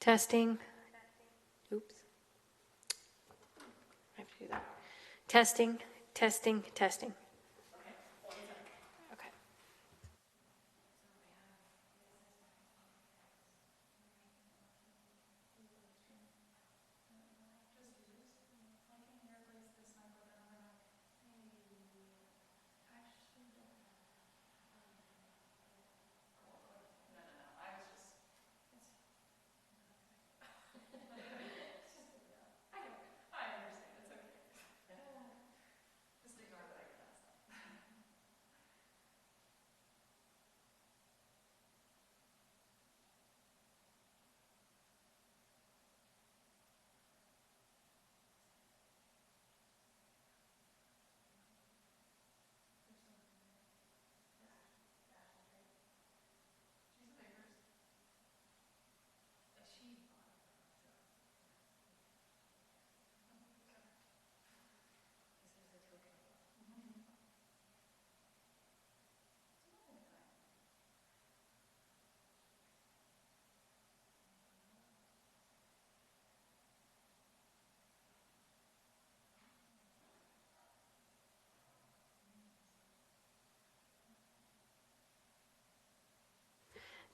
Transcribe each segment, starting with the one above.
Testing. Oops. I have to do that. Testing, testing, testing. Okay.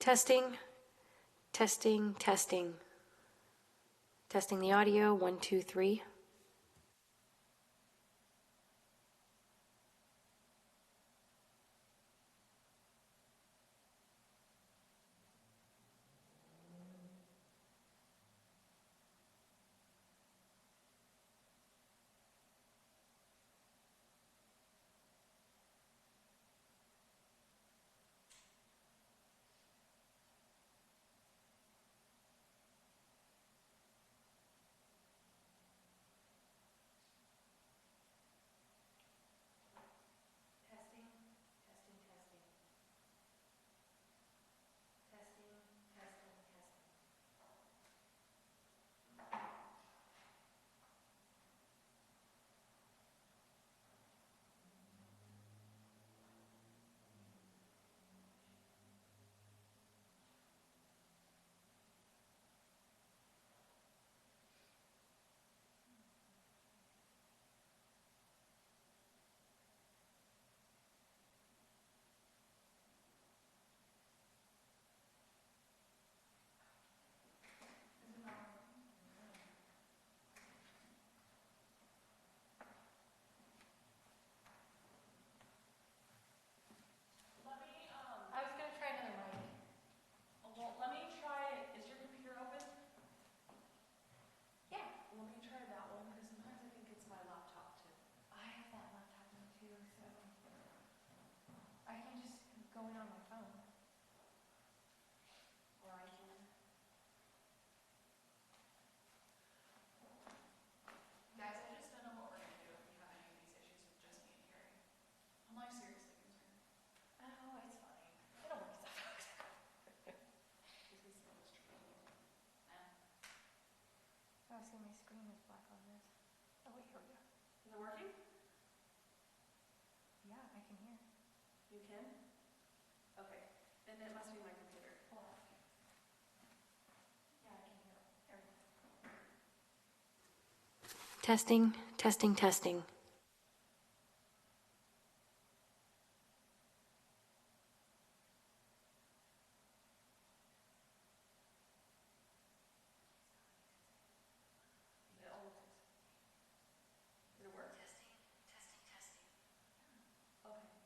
Testing, testing, testing. Testing the audio, 1, 2, 3. I was going to try another mic. Well, let me try. Is your computer open? Yeah, Let me try that one because sometimes I think it's my laptop too. I have that laptop one too, so I can just go in on my phone. Or I can. Guys, I just don't know what we're going to do if we have any of these issues with just me and Carrie. I'm like seriously concerned. Oh, it's fine. It'll work itself out. Because we see this tree. Yeah. Oh, see, my screen is black on this. Oh, wait, here we go. Is it working? Yeah, I can hear. You can? Okay. Then it must be my computer. Hold on. Yeah, I can hear. There we go. Testing, testing, testing. It almost is. Did it work? Testing, testing, testing. Okay.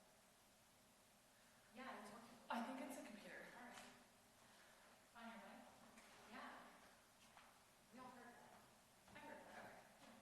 Yeah, it's working. I think it's a computer. All right. On your mic? Yeah. We all heard that. I heard that. Okay.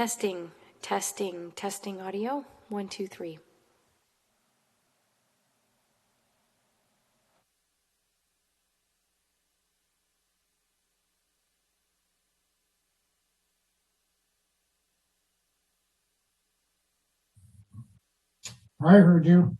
Testing, testing, testing audio. 1, 2, 3. I heard you.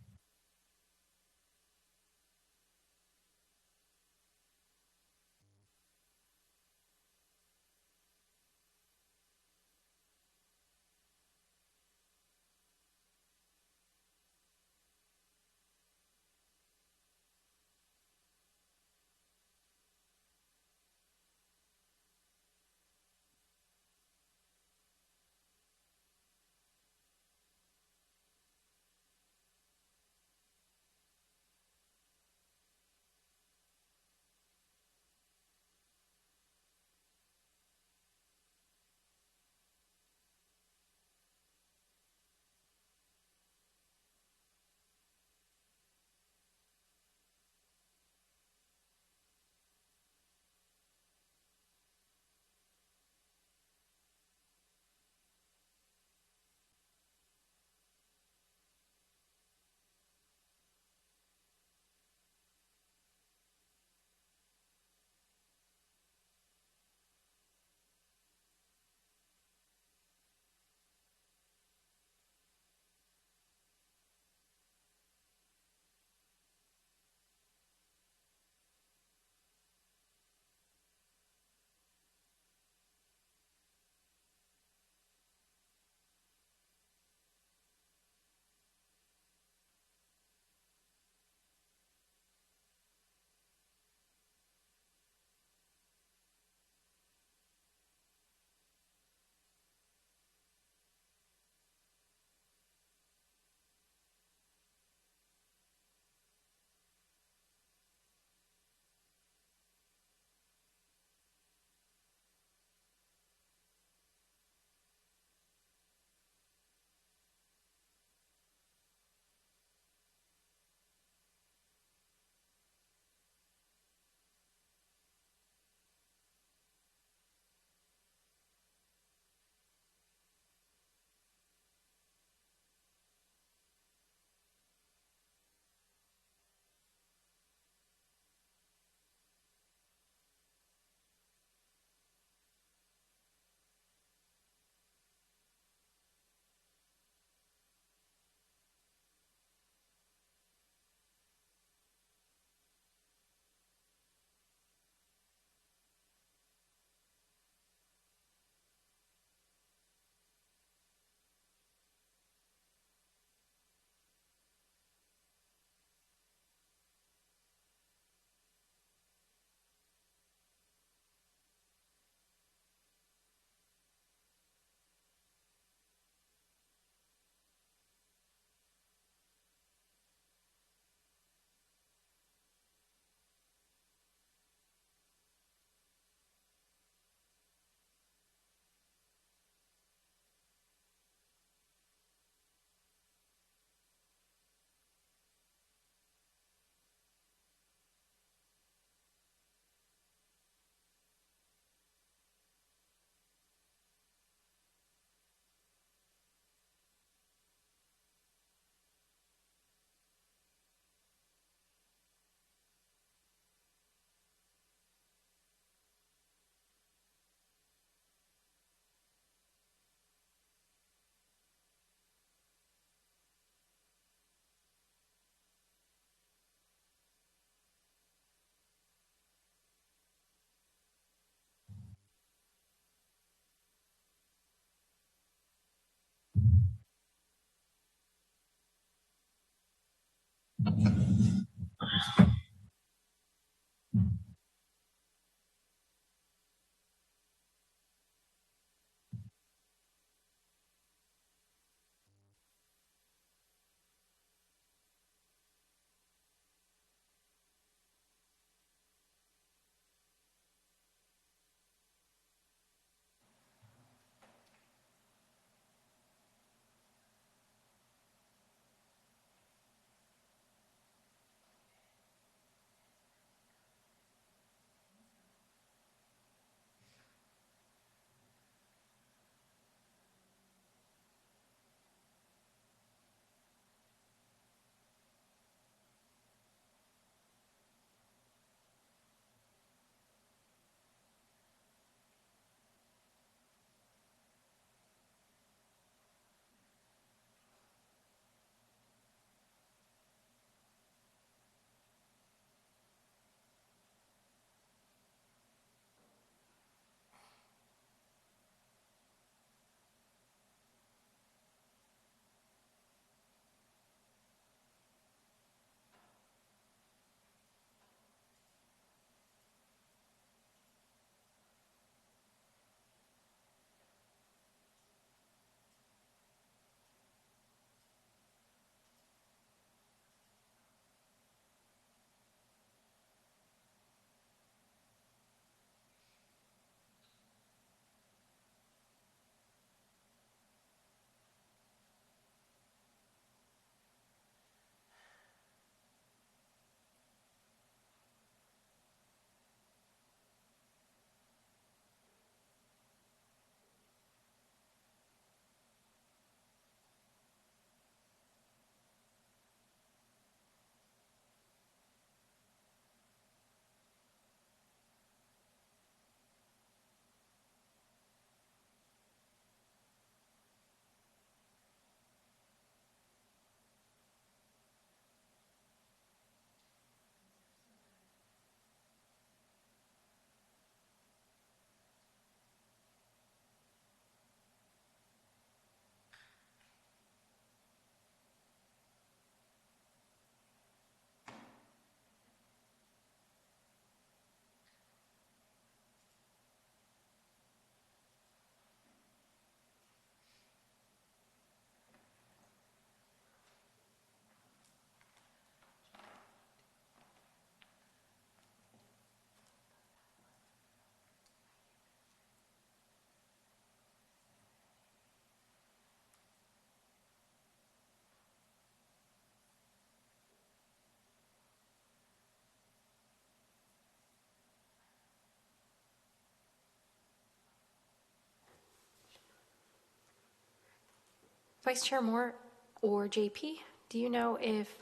Vice Chair Moore or JP, do you know if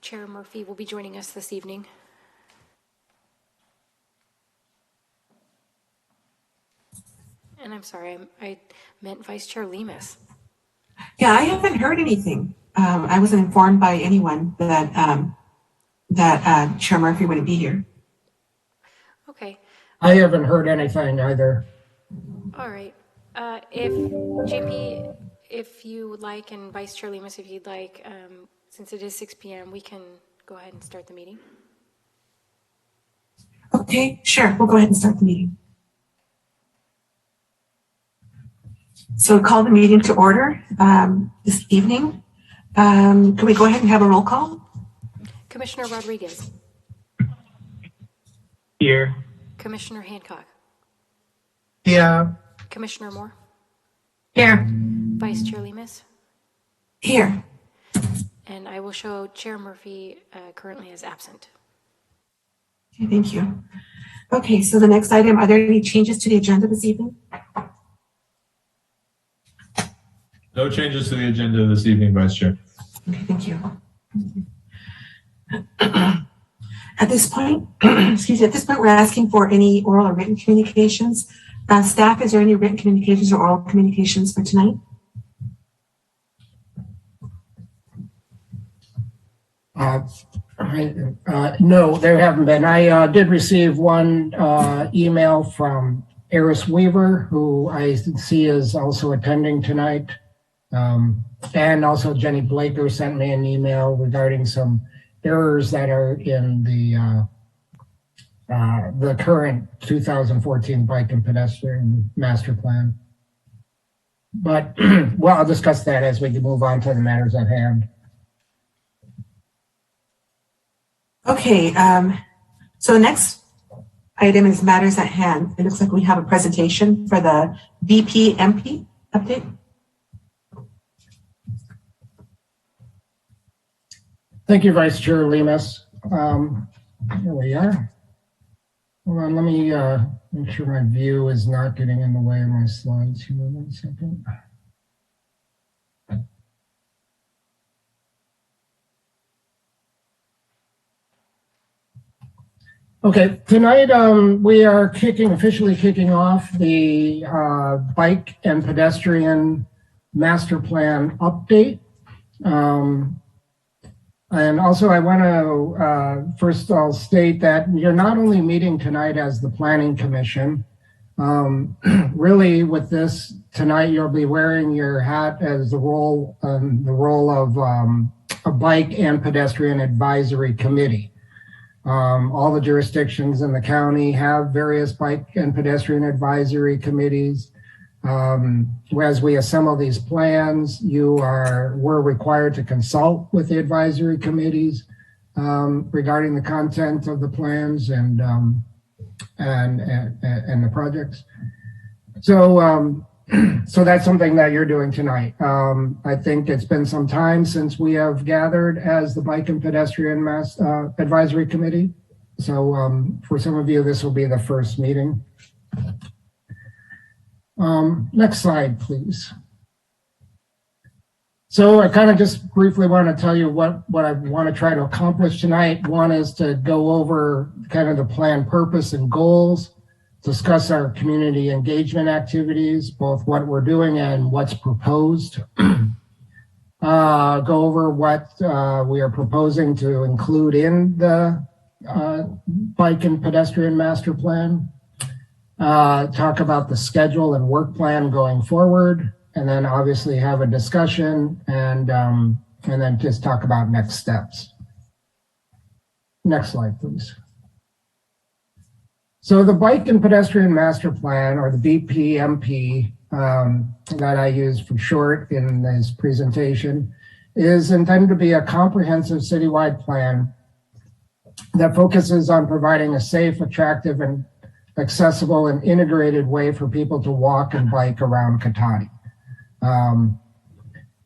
Chair Murphy will be joining us this evening? And I'm sorry, I meant Vice Chair Lemus. Yeah, I haven't heard anything. I wasn't informed by anyone that Chair Murphy wouldn't be here. Okay, I haven't heard anything either. all right. If JP, if you would like, and Vice Chair Lemus, if you'd like, since it is 6 p.m., we can go ahead and start the meeting. Okay, sure. We'll go ahead and start the meeting. So call the meeting to order this evening. Can we go ahead and have a roll call? Commissioner Rodriguez. Here. Commissioner Hancock. Yeah. Commissioner Moore. Here. Vice Chair Lemus. Here. And I will show Chair Murphy currently as absent. Okay, thank you. Okay, so the next item, are there any changes to the agenda this evening? No changes to the agenda this evening, Vice Chair. Okay, thank you. At this point, excuse me, at this point, we're asking for any oral or written communications. Staff, is there any written communications or oral communications for tonight? No, there haven't been. I did receive one email from Eris Weaver, who I see is also attending tonight. And also Jenny Blaker sent me an email regarding some errors that are in the current 2014 Bike and Pedestrian Master Plan. But, well, I'll discuss that as we move on to the matters at hand. Okay, so the next item is matters at hand. It looks like we have a presentation for the BPMP update. Thank you, Vice Chair Lemus. Here we are. Hold on, let me make sure my view is not getting in the way of my slides here. 1 second. Okay, tonight we are officially kicking off the Bike and Pedestrian Master Plan update. And also I want to first I'll state that you're not only meeting tonight as the Planning Commission. Really with this tonight, you'll be wearing your hat as the role of a Bike and Pedestrian Advisory Committee. All the jurisdictions in the county have various bike and pedestrian advisory committees. As we assemble these plans, we're required to consult with the advisory committees regarding the content of the plans and the projects. So that's something that you're doing tonight. I think it's been some time since we have gathered as the Bike and Pedestrian Advisory Committee. So for some of you, this will be the first meeting. Next slide, please. So I kind of just briefly want to tell you what I want to try to accomplish tonight. One is to go over kind of the plan purpose and goals, discuss our community engagement activities, both what we're doing and what's proposed. Go over what we are proposing to include in the Bike and Pedestrian Master Plan. Talk about the schedule and work plan going forward, and then obviously have a discussion and then just talk about next steps. Next slide, please. So the Bike and Pedestrian Master Plan, or the BPMP, that I use for short in this presentation, is intended to be a comprehensive citywide plan that focuses on providing a safe, attractive, and accessible and integrated way for people to walk and bike around Cotati.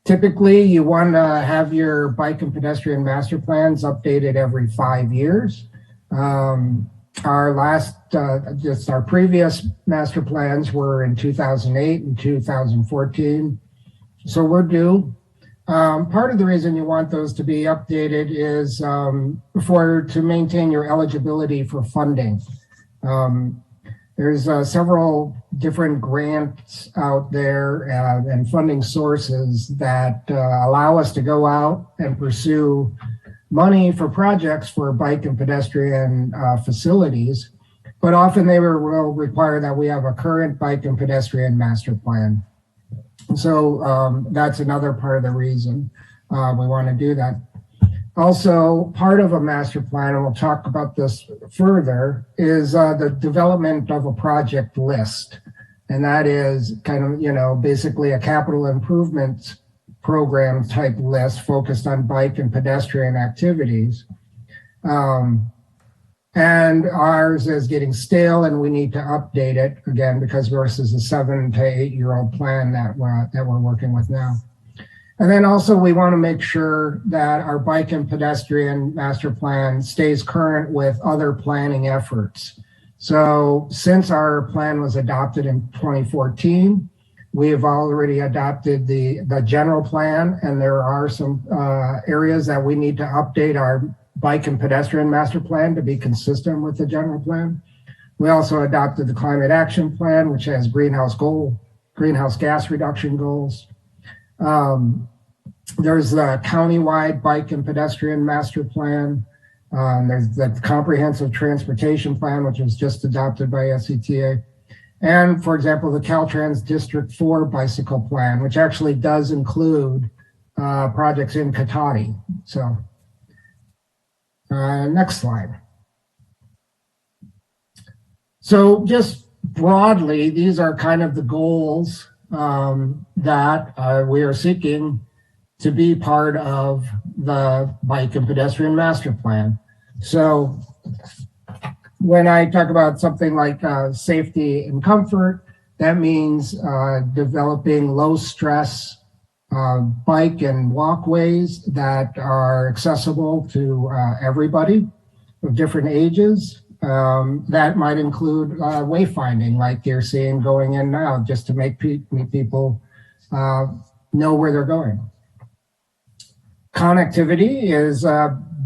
Typically, you want to have your bike and pedestrian master plans updated every 5 years. Our previous master plans were in 2008 and 2014. So we're due. Part of the reason you want those to be updated is to maintain your eligibility for funding. There's several different grants out there and funding sources that allow us to go out and pursue money for projects for bike and pedestrian facilities, but often they will require that we have a current bike and pedestrian master plan. So that's another part of the reason we want to do that. Also, part of a master plan, and we'll talk about this further, is the development of a project list. And that is kind of, basically a capital improvement program type list focused on bike and pedestrian activities. And ours is getting stale and we need to update it again because ours is a 7 to 8 year old plan that we're working with now. And then also we want to make sure that our bike and pedestrian master plan stays current with other planning efforts. So since our plan was adopted in 2014, we have already adopted the general plan, and there are some areas that we need to update our bike and pedestrian master plan to be consistent with the general plan. We also adopted the climate action plan, which has greenhouse gas reduction goals. There's the countywide bike and pedestrian master plan. There's the comprehensive transportation plan, which was just adopted by SCTA. And for example, the Caltrans District 4 bicycle plan, which actually does include projects in Cotati. So next slide. So just broadly, these are kind of the goals that we are seeking to be part of the bike and pedestrian master plan. So when I talk about something like safety and comfort, that means developing low stress bike and walkways that are accessible to everybody of different ages. That might include wayfinding, like you're seeing going in now, just to make people know where they're going. Connectivity is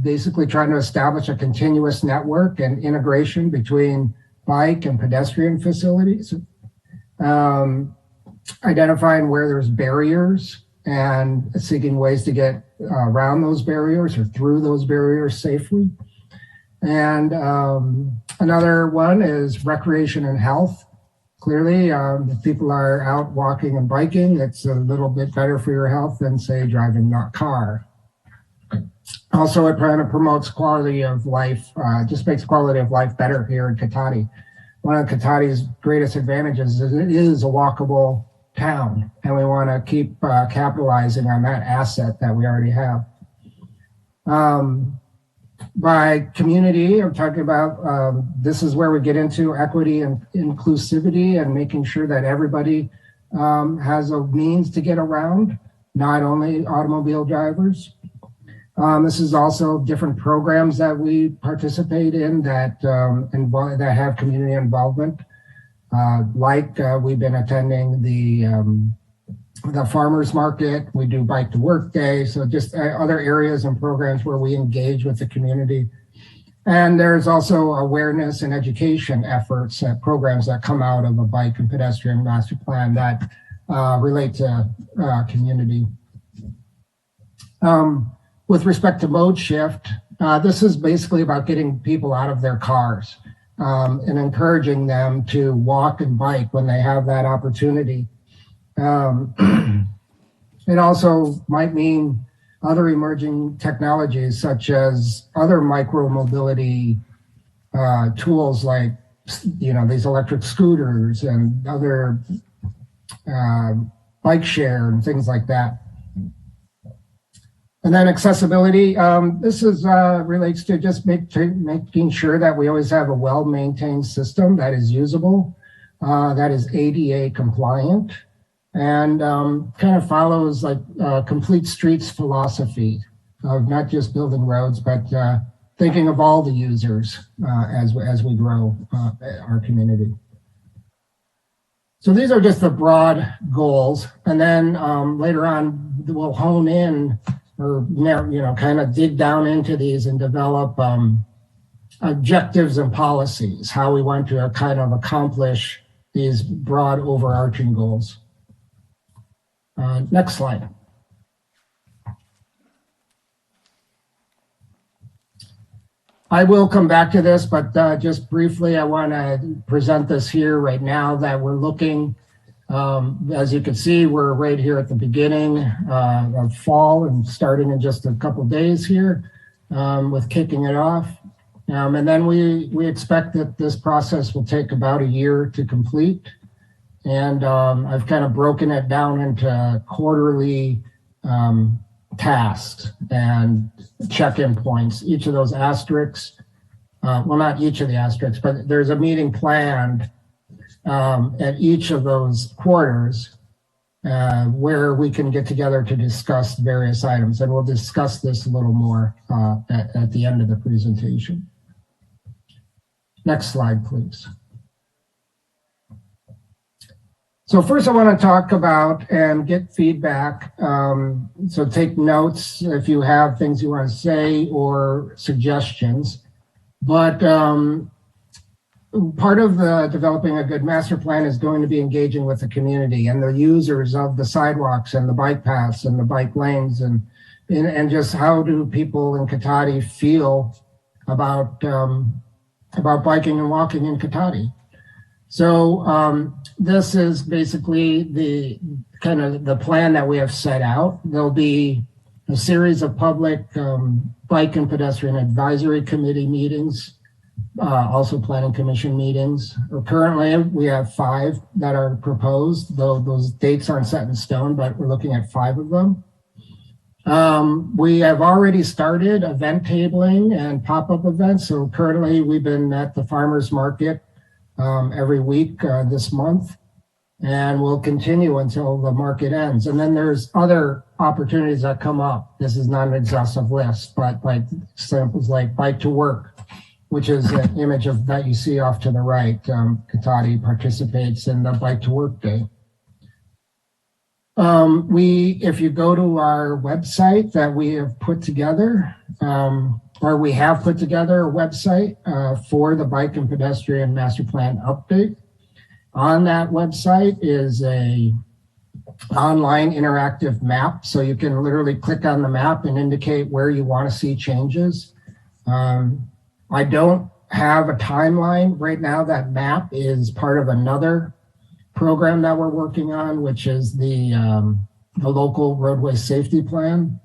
basically trying to establish a continuous network and integration between bike and pedestrian facilities. Identifying where there's barriers and seeking ways to get around those barriers or through those barriers safely. And another one is recreation and health. Clearly, if people are out walking and biking, it's a little bit better for your health than, say, driving a car. Also, it kind of promotes quality of life, just makes quality of life better here in Cotati. One of Cotati's greatest advantages is it is a walkable town, and we want to keep capitalizing on that asset that we already have. By community, I'm talking about, this is where we get into equity and inclusivity and making sure that everybody has a means to get around, not only automobile drivers. This is also different programs that we participate in that that have community involvement. We've been attending the farmers market. We do bike to work day. So just other areas and programs where we engage with the community. And there's also awareness and education efforts, programs that come out of a bike and pedestrian master plan that relate to community. With respect to mode shift, this is basically about getting people out of their cars and encouraging them to walk and bike when they have that opportunity. It also might mean other emerging technologies such as other micro-mobility tools like, these electric scooters and other bike share and things like that. And then accessibility, this is relates to just making sure that we always have a well-maintained system that is usable, that is ADA compliant, and kind of follows like complete streets philosophy of not just building roads, but thinking of all the users as we grow our community. So these are just the broad goals. And then later on, we'll hone in or, kind of dig down into these and develop objectives and policies, how we want to kind of accomplish these broad overarching goals. Next slide. I will come back to this, but just briefly, I want to present this here right now that we're looking, as you can see, we're right here at the beginning of fall and starting in just a couple of days here with kicking it off. And then we expect that this process will take about a year to complete. And I've kind of broken it down into quarterly tasks and check-in points. Each of those asterisks, well, not each of the asterisks, but there's a meeting planned at each of those quarters where we can get together to discuss various items. And we'll discuss this a little more at the end of the presentation. Next slide, please. So first I want to talk about and get feedback. So take notes if you have things you want to say or suggestions. But part of developing a good master plan is going to be engaging with the community and the users of the sidewalks and the bike paths and the bike lanes and just how do people in Cotati feel about biking and walking in Cotati. So this is basically the kind of the plan that we have set out. There'll be a series of public bike and pedestrian advisory committee meetings, also planning commission meetings. Currently, we have 5 that are proposed, though those dates aren't set in stone, but we're looking at 5 of them. We have already started event tabling and pop-up events. So currently we've been at the farmers market every week this month, and we'll continue until the market ends. And then there's other opportunities that come up. This is not an exhaustive list, but like samples like Bike to Work, which is an image of that you see off to the right. Cotati participates in the Bike to Work Day. If you go to our website that we have put together, or we have put together a website for the Bike and Pedestrian Master Plan update. On that website is a online interactive map. So you can literally click on the map and indicate where you want to see changes. I don't have a timeline right now. That map is part of another program that we're working on, which is the local roadway safety plan.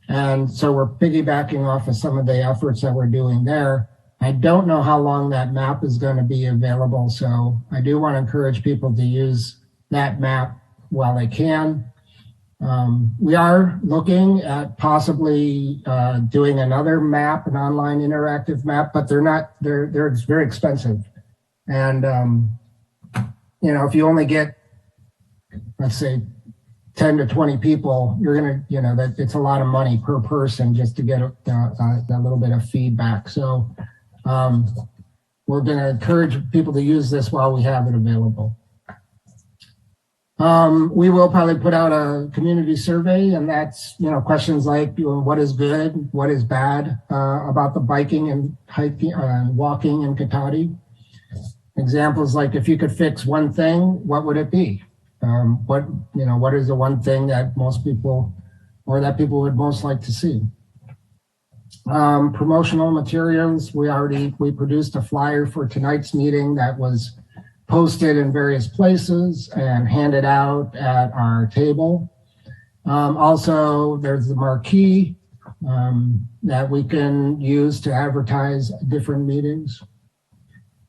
And so we're piggybacking off of some of the efforts that we're doing there. I don't know how long that map is going to be available. So I do want to encourage people to use that map while they can. We are looking at possibly doing another map, an online interactive map, but they're very expensive. And, if you only get, let's say, 10 to 20 people, you're going to, that it's a lot of money per person just to get a little bit of feedback. So we're going to encourage people to use this while we have it available. We will probably put out a community survey, and that's, questions like, what is good, what is bad about the biking and hiking and walking in Cotati. Examples like, if you could fix one thing, what would it be? What is the one thing that most people or that people would most like to see? Promotional materials. We produced a flyer for tonight's meeting that was posted in various places and handed out at our table. Also, there's the marquee that we can use to advertise different meetings.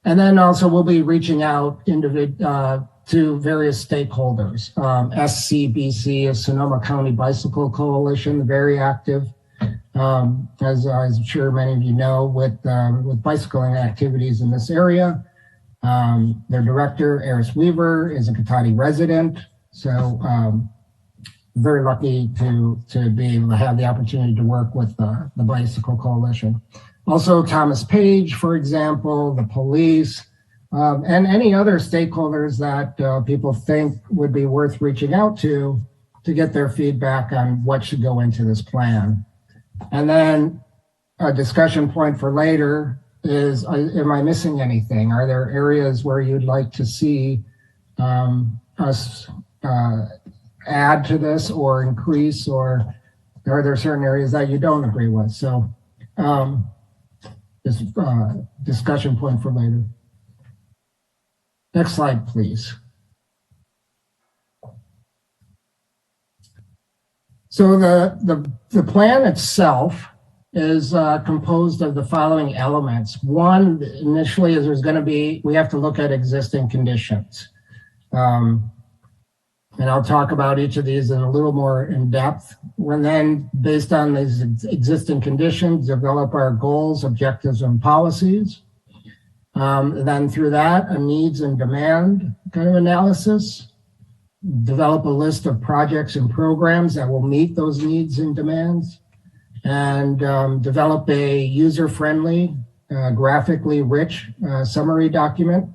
And then also we'll be reaching out to various stakeholders. SCBC is Sonoma County Bicycle Coalition, very active, as I'm sure many of you know, with bicycling activities in this area. Their director, Eris Weaver, is a Cotati resident. So very lucky to be able to have the opportunity to work with the Bicycle Coalition. Also, Thomas Page, for example, the police, and any other stakeholders that people think would be worth reaching out to get their feedback on what should go into this plan. And then a discussion point for later is, am I missing anything? Are there areas where you'd like to see us add to this or increase, or are there certain areas that you don't agree with? So this discussion point for later. Next slide, please. So the plan itself is composed of the following elements. One, initially, is we have to look at existing conditions. And I'll talk about each of these in a little more in depth. And then, based on these existing conditions, develop our goals, objectives, and policies. Then through that, a needs and demand kind of analysis. Develop a list of projects and programs that will meet those needs and demands. And develop a user-friendly, graphically rich summary document.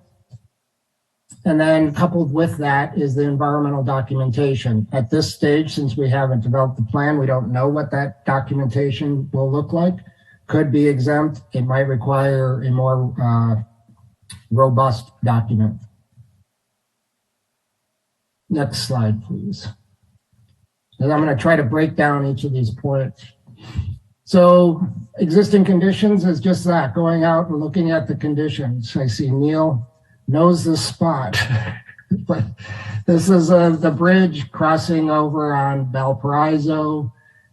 And then coupled with that is the environmental documentation. At this stage, since we haven't developed the plan, we don't know what that documentation will look like. Could be exempt. It might require a more robust document. Next slide, please. And I'm going to try to break down each of these points. So existing conditions is just that, going out and looking at the conditions. I see Neil knows the spot. But this is the bridge crossing over on Valparaiso.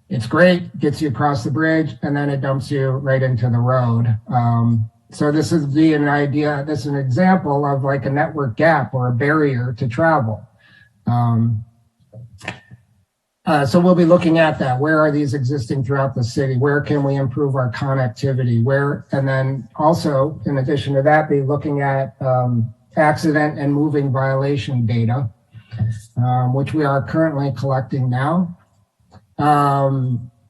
It's great, gets you across the bridge, and then it dumps you right into the road. So this is an idea, this is an example of like a network gap or a barrier to travel. So we'll be looking at that. Where are these existing throughout the city? Where can we improve our connectivity? And then also, in addition to that, be looking at accident and moving violation data, which we are currently collecting now.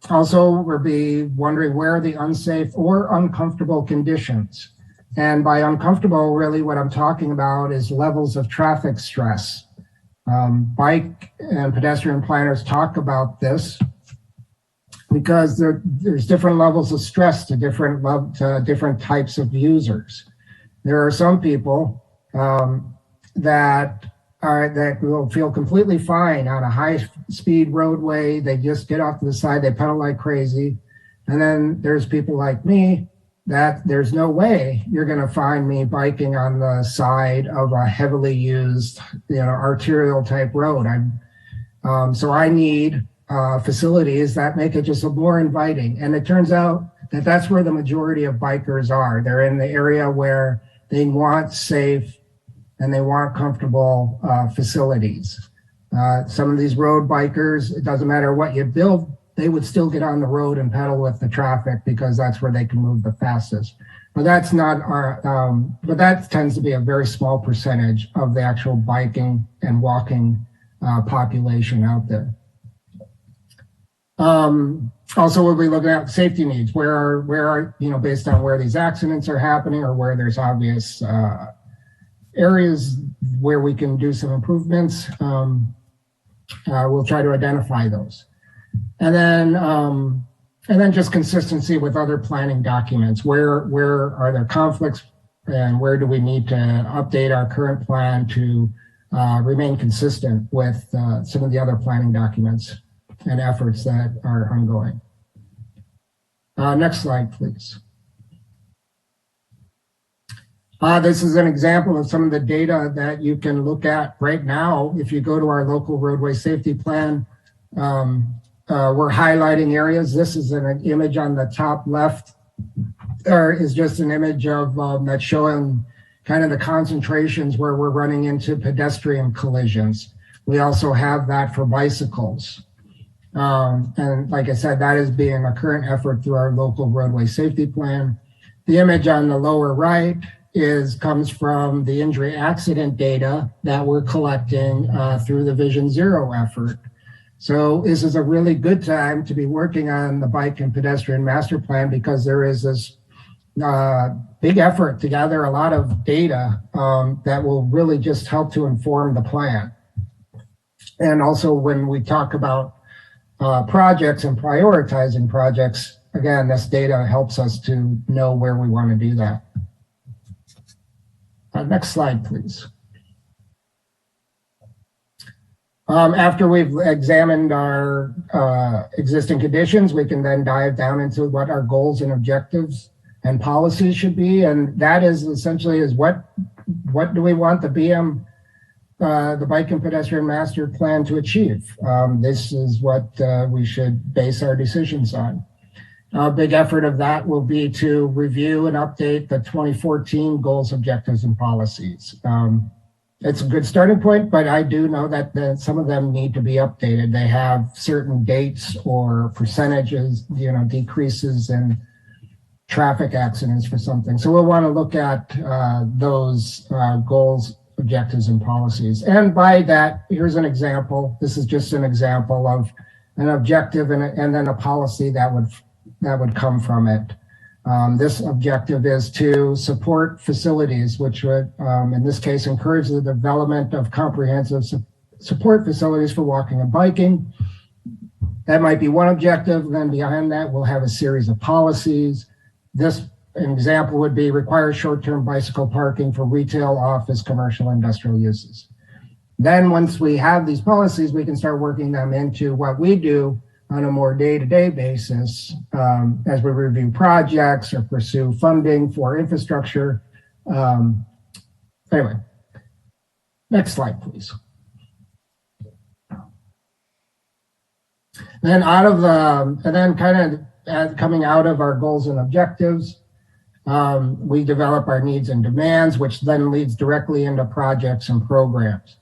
Also, we'll be wondering where are the unsafe or uncomfortable conditions. And by uncomfortable, really what I'm talking about is levels of traffic stress. Bike and pedestrian planners talk about this because there's different levels of stress to different types of users. There are some people that will feel completely fine on a high-speed roadway. They just get off to the side, they pedal like crazy. And then there's people like me that there's no way you're going to find me biking on the side of a heavily used, arterial type road. So I need facilities that make it just more inviting. And it turns out that that's where the majority of bikers are. They're in the area where they want safe and they want comfortable facilities. Some of these road bikers, it doesn't matter what you build, they would still get on the road and pedal with the traffic because that's where they can move the fastest. But that's not but that tends to be a very small percentage of the actual biking and walking population out there. Also, we'll be looking at safety needs. Where are based on where these accidents are happening or where there's obvious areas where we can do some improvements. We'll try to identify those. And then just consistency with other planning documents. Where are there conflicts and where do we need to update our current plan to remain consistent with some of the other planning documents and efforts that are ongoing. Next slide, please. This is an example of some of the data that you can look at right now. If you go to our local roadway safety plan, we're highlighting areas. This is an image on the top left, or is just an image of that's showing kind of the concentrations where we're running into pedestrian collisions. We also have that for bicycles. And like I said, that is being a current effort through our local roadway safety plan. The image on the lower right comes from the injury accident data that we're collecting through the Vision Zero effort. So this is a really good time to be working on the bike and pedestrian master plan because there is this big effort to gather a lot of data that will really just help to inform the plan. And also when we talk about projects and prioritizing projects, again, this data helps us to know where we want to do that. Next slide, please. After we've examined our existing conditions, we can then dive down into what our goals and objectives and policies should be. And that is essentially is what do we want the BM, the Bike and Pedestrian Master Plan to achieve? This is what we should base our decisions on. A big effort of that will be to review and update the 2014 goals, objectives, and policies. It's a good starting point, but I do know that some of them need to be updated. They have certain dates or percentages, decreases in traffic accidents for something. So we'll want to look at those goals, objectives, and policies. And by that, here's an example. This is just an example of an objective and then a policy that would come from it. This objective is to support facilities, which would, in this case, encourage the development of comprehensive support facilities for walking and biking. That might be one objective. Then behind that, we'll have a series of policies. This example would be require short-term bicycle parking for retail, office, commercial, industrial uses. Then once we have these policies, we can start working them into what we do on a more day-to-day basis as we review projects or pursue funding for infrastructure. Anyway, next slide, please. Then coming out of our goals and objectives, we develop our needs and demands, which then leads directly into projects and programs.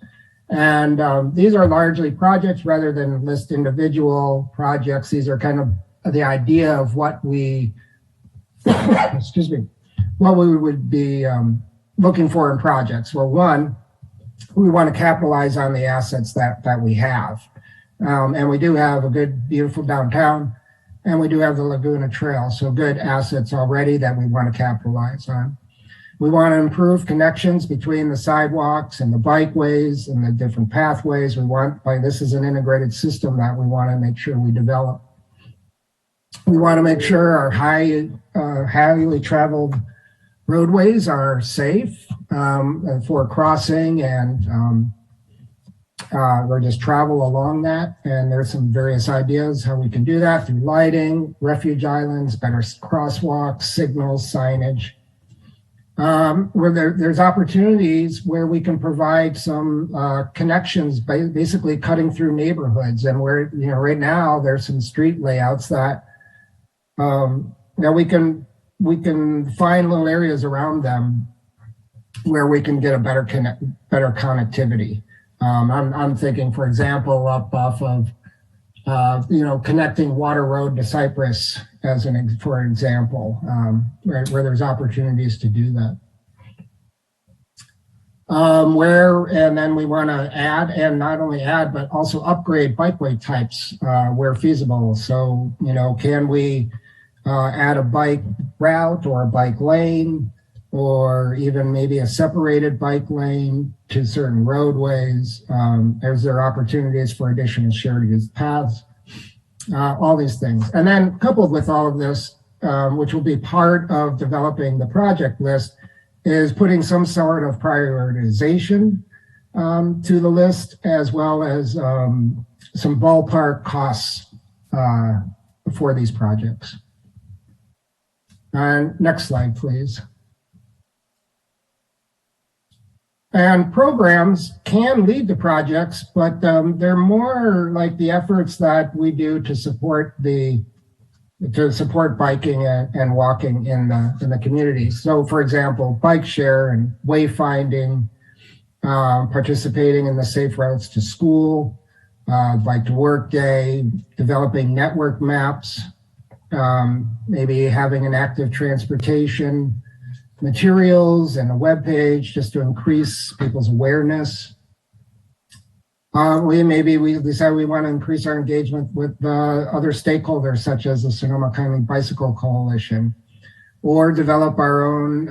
And these are largely projects rather than list individual projects. These are kind of the idea of what we, what we would be looking for in projects. Well, one, we want to capitalize on the assets that we have. And we do have a good, beautiful downtown, and we do have the Laguna Trail. So good assets already that we want to capitalize on. We want to improve connections between the sidewalks and the bikeways and the different pathways. This is an integrated system that we want to make sure we develop. We want to make sure our highly traveled roadways are safe for crossing and or just travel along that. And there's some various ideas how we can do that through lighting, refuge islands, better crosswalks, signals, signage. Where there's opportunities where we can provide some connections, basically cutting through neighborhoods, and where right now there's some street layouts that we can find little areas around them where we can get a better connectivity. I'm thinking, for example, up off of connecting Water Road to Cypress for example, where there's opportunities to do that. And then we want to add, and not only add, but also upgrade bikeway types where feasible. So, can we add a bike route or a bike lane, or even maybe a separated bike lane to certain roadways? Is there opportunities for additional shared use paths? All these things. And then coupled with all of this, which will be part of developing the project list, is putting some sort of prioritization to the list, as well as some ballpark costs for these projects. Next slide, please. And programs can lead to projects, but they're more like the efforts that we do to support biking and walking in the community. So, for example, bike share and wayfinding, participating in the safe routes to school, bike to work day, developing network maps, maybe having an active transportation materials and a web page just to increase people's awareness. We decide we want to increase our engagement with other stakeholders, such as the Sonoma County Bicycle Coalition, or develop our own,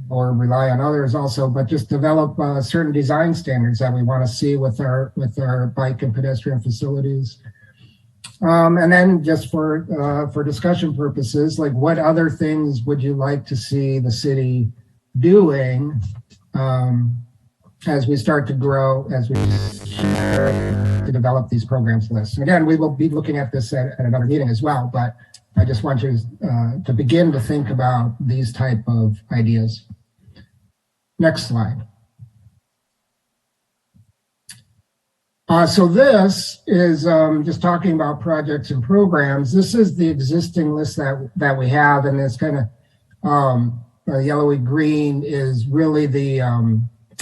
or rely on others also, but just develop certain design standards that we want to see with our bike and pedestrian facilities. And then just for discussion purposes, like what other things would you like to see the city doing as we start to grow, as we to develop these programs lists. And again, we will be looking at this at another meeting as well, but I just want you to begin to think about these type of ideas. Next slide. So this is just talking about projects and programs. This is the existing list that we have, and it's kind of yellowy green is really the,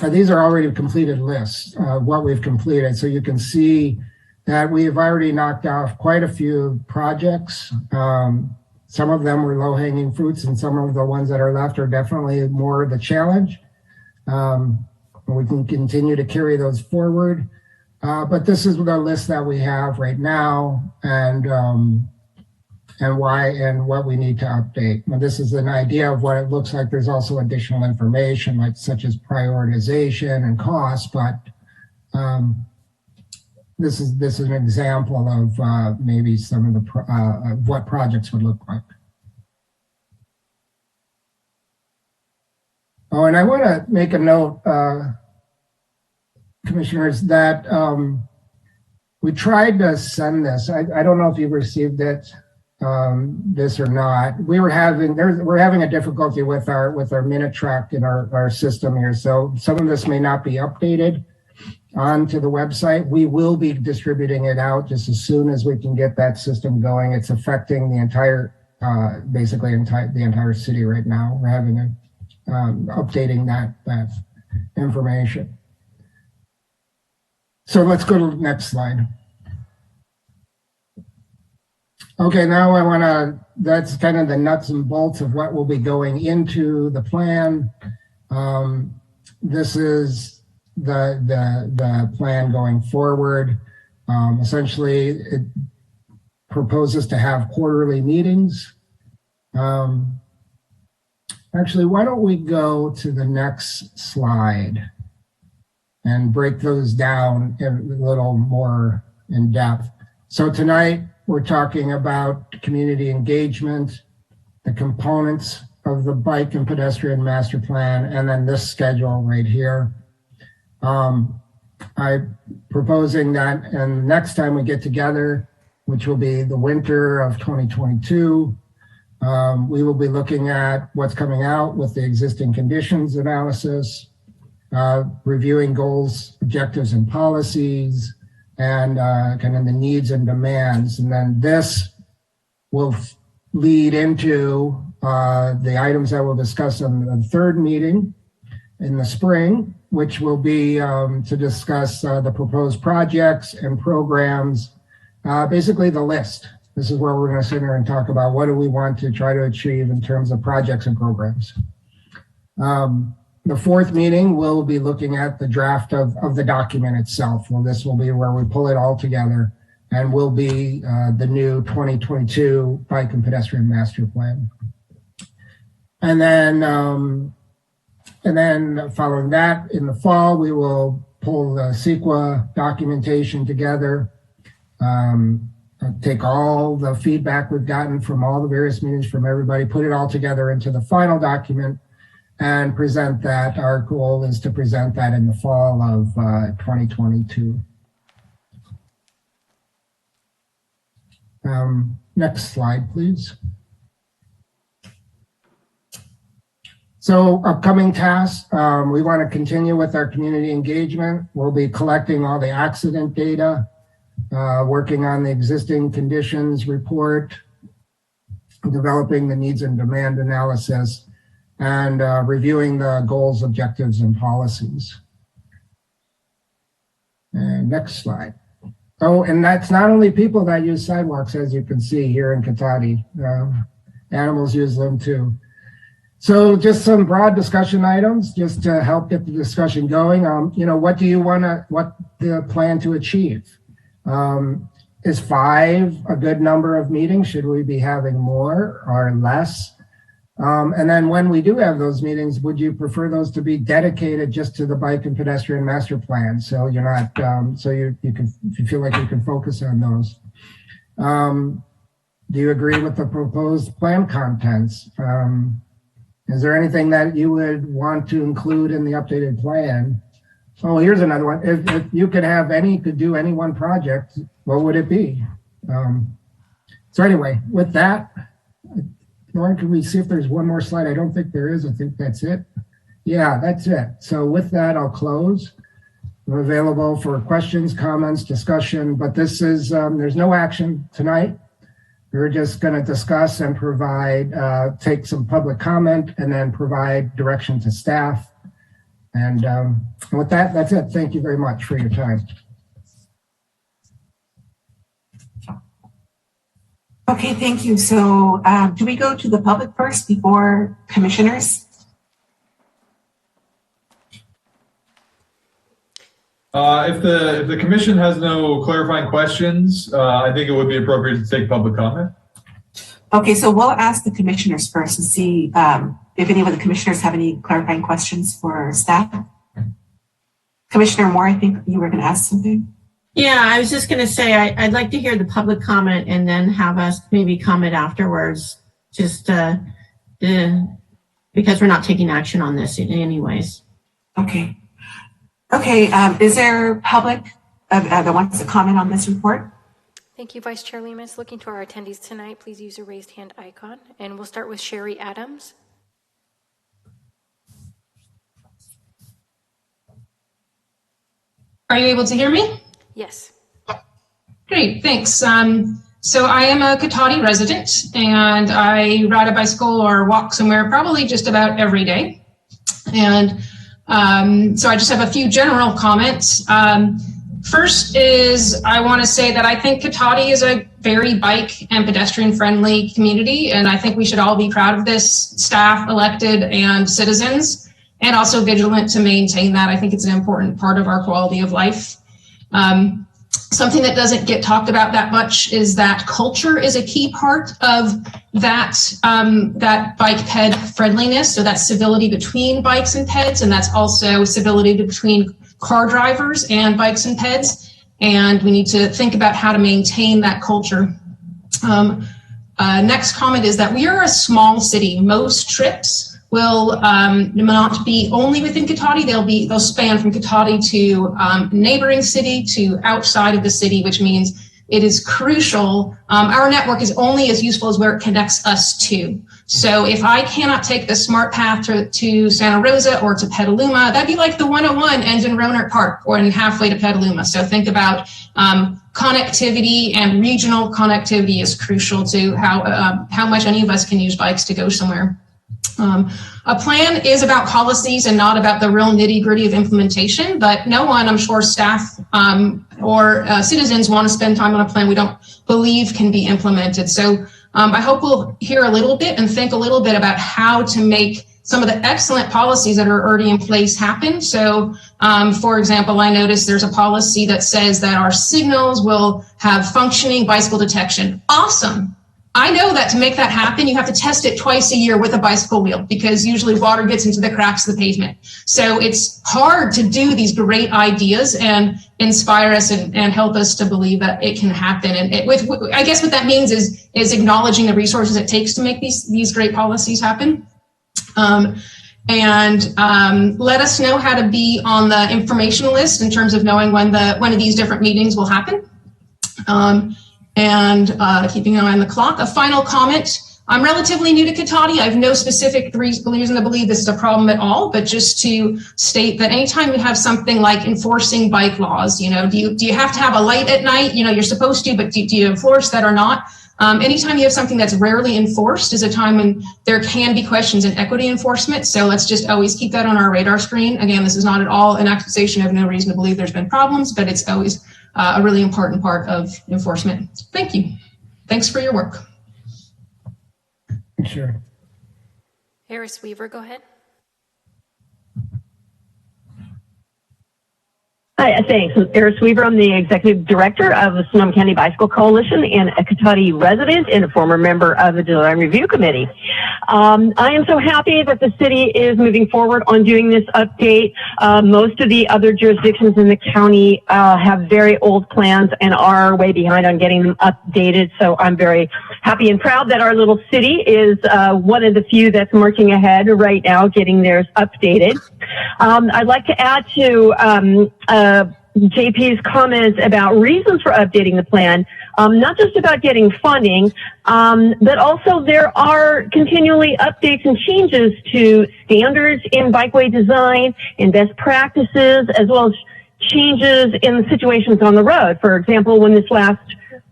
these are already completed lists of what we've completed. So you can see that we've already knocked off quite a few projects. Some of them were low-hanging fruits, and some of the ones that are left are definitely more the challenge. We can continue to carry those forward. But this is the list that we have right now, and why and what we need to update. Now, this is an idea of what it looks like. There's also additional information, like such as prioritization and cost, but this is an example of maybe some of the what projects would look like. Oh, and I want to make a note, commissioners, that we tried to send this. I don't know if you received it, this or not. We're having a difficulty with our minute track in our system here, so some of this may not be updated onto the website. We will be distributing it out just as soon as we can get that system going. It's affecting the entire, basically the entire city right now. We're having a updating that information. So let's go to the next slide. Okay, now I want to, that's kind of the nuts and bolts of what will be going into the plan. This is the plan going forward. Essentially, it proposes to have quarterly meetings. Actually, why don't we go to the next slide and break those down a little more in depth. So tonight, we're talking about community engagement, the components of the bike and pedestrian master plan, and then this schedule right here. I'm proposing that, and next time we get together, which will be the winter of 2022, we will be looking at what's coming out with the existing conditions analysis, reviewing goals, objectives, and policies, and kind of the needs and demands. And then this will lead into the items that we'll discuss on the third meeting in the spring, which will be to discuss the proposed projects and programs, basically the list. This is where we're going to sit here and talk about what do we want to try to achieve in terms of projects and programs. The fourth meeting, we'll be looking at the draft of the document itself. Well, this will be where we pull it all together and will be the new 2022 Bike and Pedestrian Master Plan. And then following that, in the fall, we will pull the CEQA documentation together, take all the feedback we've gotten from all the various meetings from everybody, put it all together into the final document, and present that. Our goal is to present that in the fall of 2022. Next slide, please. So upcoming tasks, we want to continue with our community engagement. We'll be collecting all the accident data, working on the existing conditions report, developing the needs and demand analysis, and reviewing the goals, objectives, and policies. And next slide. Oh, and that's not only people that use sidewalks, as you can see here in Cotati. Animals use them too. So just some broad discussion items just to help get the discussion going. What do you what the plan to achieve? Is 5 a good number of meetings? Should we be having more or less? And then when we do have those meetings, would you prefer those to be dedicated just to the bike and pedestrian master plan? So you're not, so you can, if you feel like you can focus on those. Do you agree with the proposed plan contents? Is there anything that you would want to include in the updated plan? Oh, here's another one. If you could do any one project, what would it be? So anyway, with that, Lauren, can we see if there's one more slide? I don't think there is. I think that's it. Yeah, that's it. So with that, I'll close. I'm available for questions, comments, discussion, but this is, there's no action tonight. We're just going to discuss and provide, take some public comment and then provide direction to staff. And with that, that's it. Thank you very much for your time. Okay, thank you. So do we go to the public first before commissioners? If the commission has no clarifying questions, I think it would be appropriate to take public comment. Okay, so we'll ask the commissioners first and see if any of the commissioners have any clarifying questions for staff. Commissioner Moore, I think you were going to ask something. Yeah, I was just going to say I'd like to hear the public comment and then have us maybe comment afterwards, just because we're not taking action on this anyways. Okay. Okay, is there public that wants to comment on this report? Thank you, Vice Chair Lemus. Looking to our attendees tonight, please use a raised hand icon. And we'll start with Sherry Adams. Are you able to hear me? Yes. Great, thanks. So I am a Cotati resident and I ride a bicycle or walk somewhere probably just about every day. And so I just have a few general comments. First is I want to say that I think Cotati is a very bike and pedestrian friendly community. And I think we should all be proud of this, staff, elected, and citizens, and also vigilant to maintain that. I think it's an important part of our quality of life. Something that doesn't get talked about that much is that culture is a key part of that, that bike ped friendliness. So that's civility between bikes and peds, and that's also civility between car drivers and bikes and peds. And we need to think about how to maintain that culture. Next comment is that we are a small city. Most trips will not be only within Cotati. They'll span from Cotati to neighboring city to outside of the city, which means it is crucial. Our network is only as useful as where it connects us to. So if I cannot take the smart path to Santa Rosa or to Petaluma, that'd be like the 101 ends in Roanoke Park or in halfway to Petaluma. So think about connectivity, and regional connectivity is crucial to how much any of us can use bikes to go somewhere. A plan is about policies and not about the real nitty-gritty of implementation, but no one, I'm sure staff or citizens want to spend time on a plan we don't believe can be implemented. So I hope we'll hear a little bit and think a little bit about how to make some of the excellent policies that are already in place happen. So for example, I noticed there's a policy that says that our signals will have functioning bicycle detection. Awesome. I know that to make that happen, you have to test it twice a year with a bicycle wheel because usually water gets into the cracks of the pavement. So it's hard to do these great ideas and inspire us and help us to believe that it can happen. And I guess what that means is acknowledging the resources it takes to make these great policies happen. Let us know how to be on the information list in terms of knowing when of these different meetings will happen. Keeping an eye on the clock. A final comment. I'm relatively new to Cotati. I have no specific reason to believe this is a problem at all, but just to state that anytime you have something like enforcing bike laws, do you have to have a light at night? You're supposed to, but do you enforce that or not? Anytime you have something that's rarely enforced is a time when there can be questions in equity enforcement. So let's just always keep that on our radar screen. Again, this is not at all an accusation. I have no reason to believe there's been problems, but it's always a really important part of enforcement. Thank you. Thanks for your work. Sure. Harris Weaver, go ahead. Hi, thanks. Eris Weaver. I'm the Executive Director of the Sonoma County Bicycle Coalition and a Cotati resident and a former member of the Design Review Committee. I am so happy that the city is moving forward on doing this update. Most of the other jurisdictions in the county have very old plans and are way behind on getting them updated. So I'm very happy and proud that our little city is one of the few that's marching ahead right now, getting theirs updated. I'd like to add to JP's comments about reasons for updating the plan, not just about getting funding, but also there are continually updates and changes to standards in bikeway design and best practices, as well as changes in the situations on the road. For example, when this last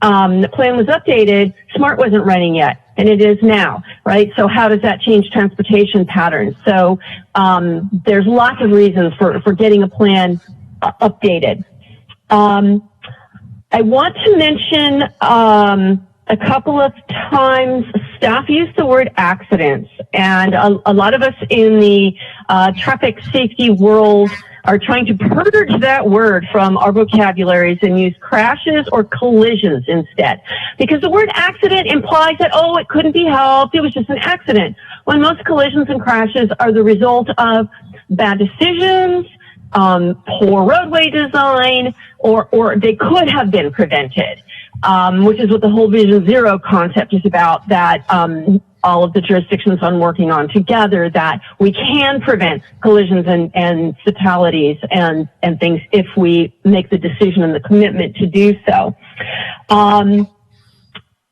plan was updated, SMART wasn't running yet, and it is now, right? So how does that change transportation patterns? So there's lots of reasons for getting a plan updated. I want to mention a couple of times staff used the word accidents, and a lot of us in the traffic safety world are trying to purge that word from our vocabularies and use crashes or collisions instead. Because the word accident implies that, oh, it couldn't be helped, it was just an accident. When most collisions and crashes are the result of bad decisions, poor roadway design, or they could have been prevented, which is what the whole Vision Zero concept is about, that all of the jurisdictions are working on together, that we can prevent collisions and fatalities and things if we make the decision and the commitment to do so.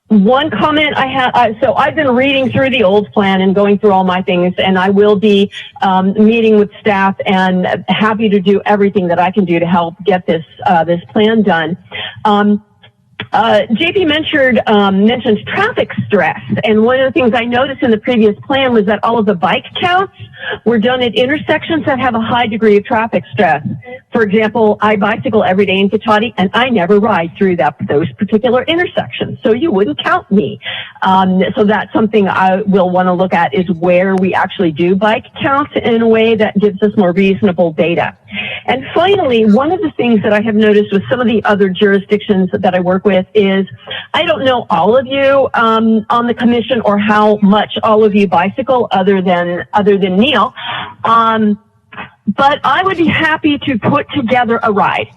One comment I have, so I've been reading through the old plan and going through all my things, and I will be meeting with staff and happy to do everything that I can do to help get this this plan done. JP mentioned traffic stress, and one of the things I noticed in the previous plan was that all of the bike counts were done at intersections that have a high degree of traffic stress. For example, I bicycle every day in Cotati, and I never ride through those particular intersections, so you wouldn't count me. So that's something I will want to look at, is where we actually do bike counts in a way that gives us more reasonable data. And finally, one of the things that I have noticed with some of the other jurisdictions that I work with is, I don't know all of you on the commission or how much all of you bicycle other than Neil, but I would be happy to put together a ride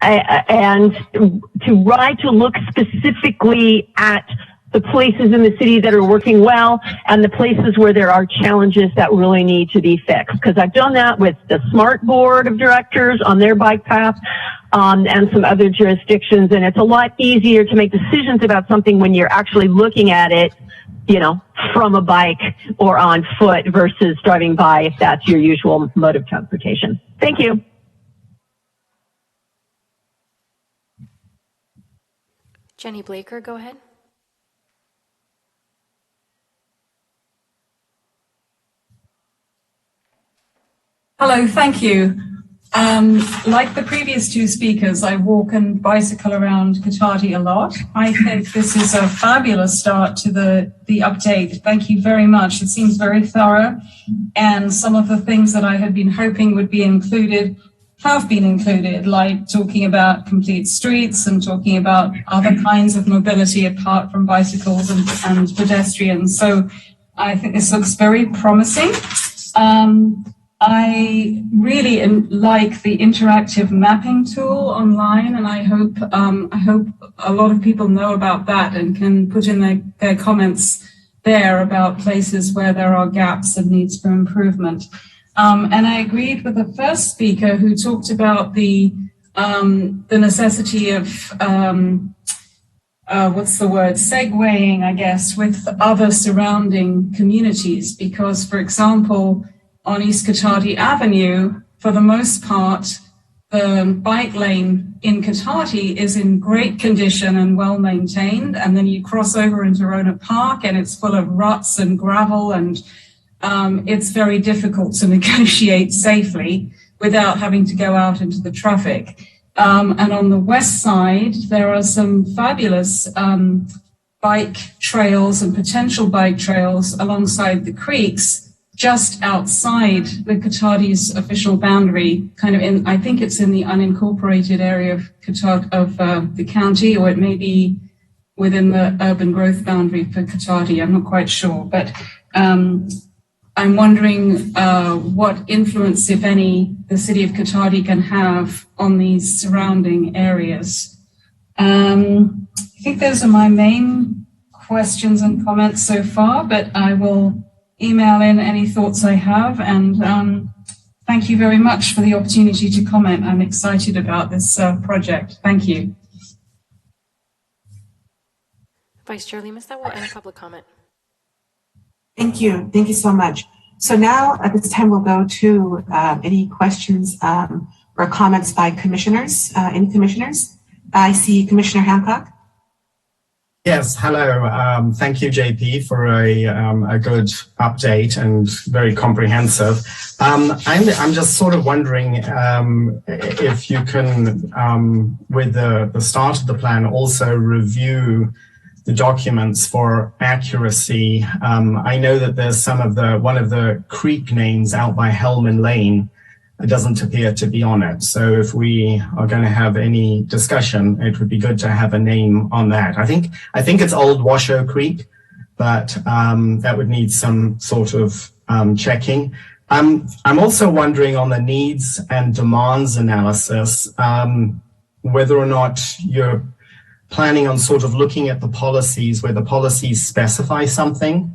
and to ride to look specifically at the places in the city that are working well and the places where there are challenges that really need to be fixed. Because I've done that with the SMART board of directors on their bike path and some other jurisdictions. And it's a lot easier to make decisions about something when you're actually looking at it, you know, from a bike or on foot versus driving by, if that's your usual mode of transportation. Thank you. Jenny Blaker, go ahead. Hello, thank you. Like the previous two speakers, I walk and bicycle around Cotati a lot. I think this is a fabulous start to the update. Thank you very much. It seems very thorough, and some of the things that I had been hoping would be included have been included, like talking about complete streets and talking about other kinds of mobility apart from bicycles and pedestrians. So I think this looks very promising. I really like the interactive mapping tool online, and I hope a lot of people know about that and can put in their comments there about places where there are gaps and needs for improvement. And I agreed with the first speaker who talked about the necessity of segueing, I guess, with other surrounding communities, because, for example, on East Cotati Avenue, for the most part, the bike lane in Cotati is in great condition and well maintained. And then you cross over into Rohnert Park and it's full of ruts and gravel, and it's very difficult to negotiate safely without having to go out into the traffic. And on the west side, there are some fabulous bike trails and potential bike trails alongside the creeks, just outside the Cotati's official boundary, kind of in, I think it's in the unincorporated area of the county, or it may be within the urban growth boundary for Cotati. I'm not quite sure, but I'm wondering what influence, if any, the city of Cotati can have on these surrounding areas. I think those are my main questions and comments so far, but I will email in any thoughts I have, and thank you very much for the opportunity to comment. I'm excited about this project. Thank you. Vice Chair Lemus, that will end public comment. Thank you. Thank you so much. So now at this time, we'll go to any questions or comments by commissioners. Any commissioners? I see Commissioner Hancock. Yes, hello. Thank you, JP, for a good update and very comprehensive. I'm just sort of wondering if you can, with the start of the plan, also review the documents for accuracy. I know that there's one of the creek names out by Hellman Lane. It doesn't appear to be on it. So if we are going to have any discussion, it would be good to have a name on that. I think it's Old Washoe Creek, but that would need some sort of checking. I'm also wondering on the needs and demands analysis, whether or not you're planning on sort of looking at the policies where the policies specify something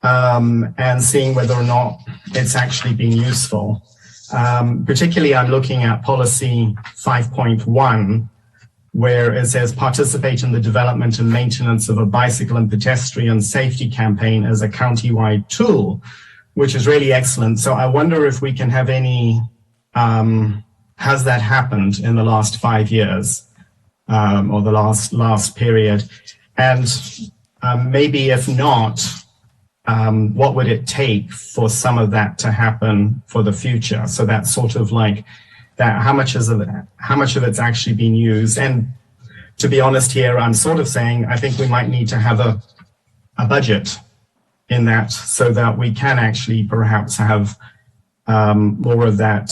and seeing whether or not it's actually being useful. Particularly, I'm looking at policy 5.1, where it says participate in the development and maintenance of a bicycle and pedestrian safety campaign as a county-wide tool, which is really excellent. So I wonder if we can have any, has that happened in the last 5 years or the last period? And maybe if not, what would it take for some of that to happen for the future? So that's sort of like that, how much of it's actually being used? And to be honest here, I'm sort of saying, I think we might need to have a budget in that so that we can actually perhaps have more of that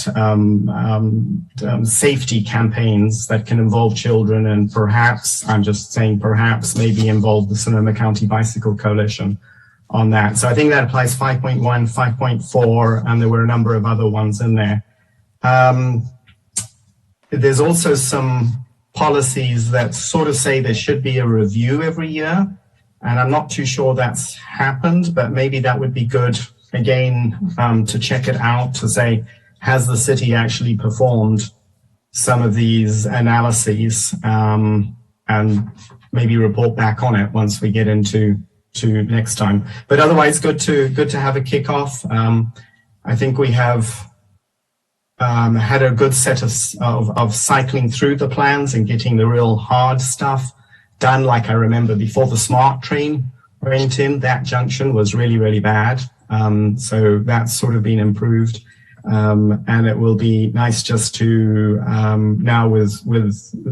safety campaigns that can involve children, and perhaps, I'm just saying perhaps, maybe involve the Sonoma County Bicycle Coalition on that. So I think that applies 5.1, 5.4, and there were a number of other ones in there. There's also some policies that sort of say there should be a review every year, and I'm not too sure that's happened, but maybe that would be good, again, to check it out, to say, has the city actually performed some of these analyses, and maybe report back on it once we get into next time. But otherwise, good to have a kickoff. I think we have had a good set of cycling through the plans and getting the real hard stuff done. Like I remember before the smart train went in, that junction was really, really bad. So that's sort of been improved. And it will be nice just to now with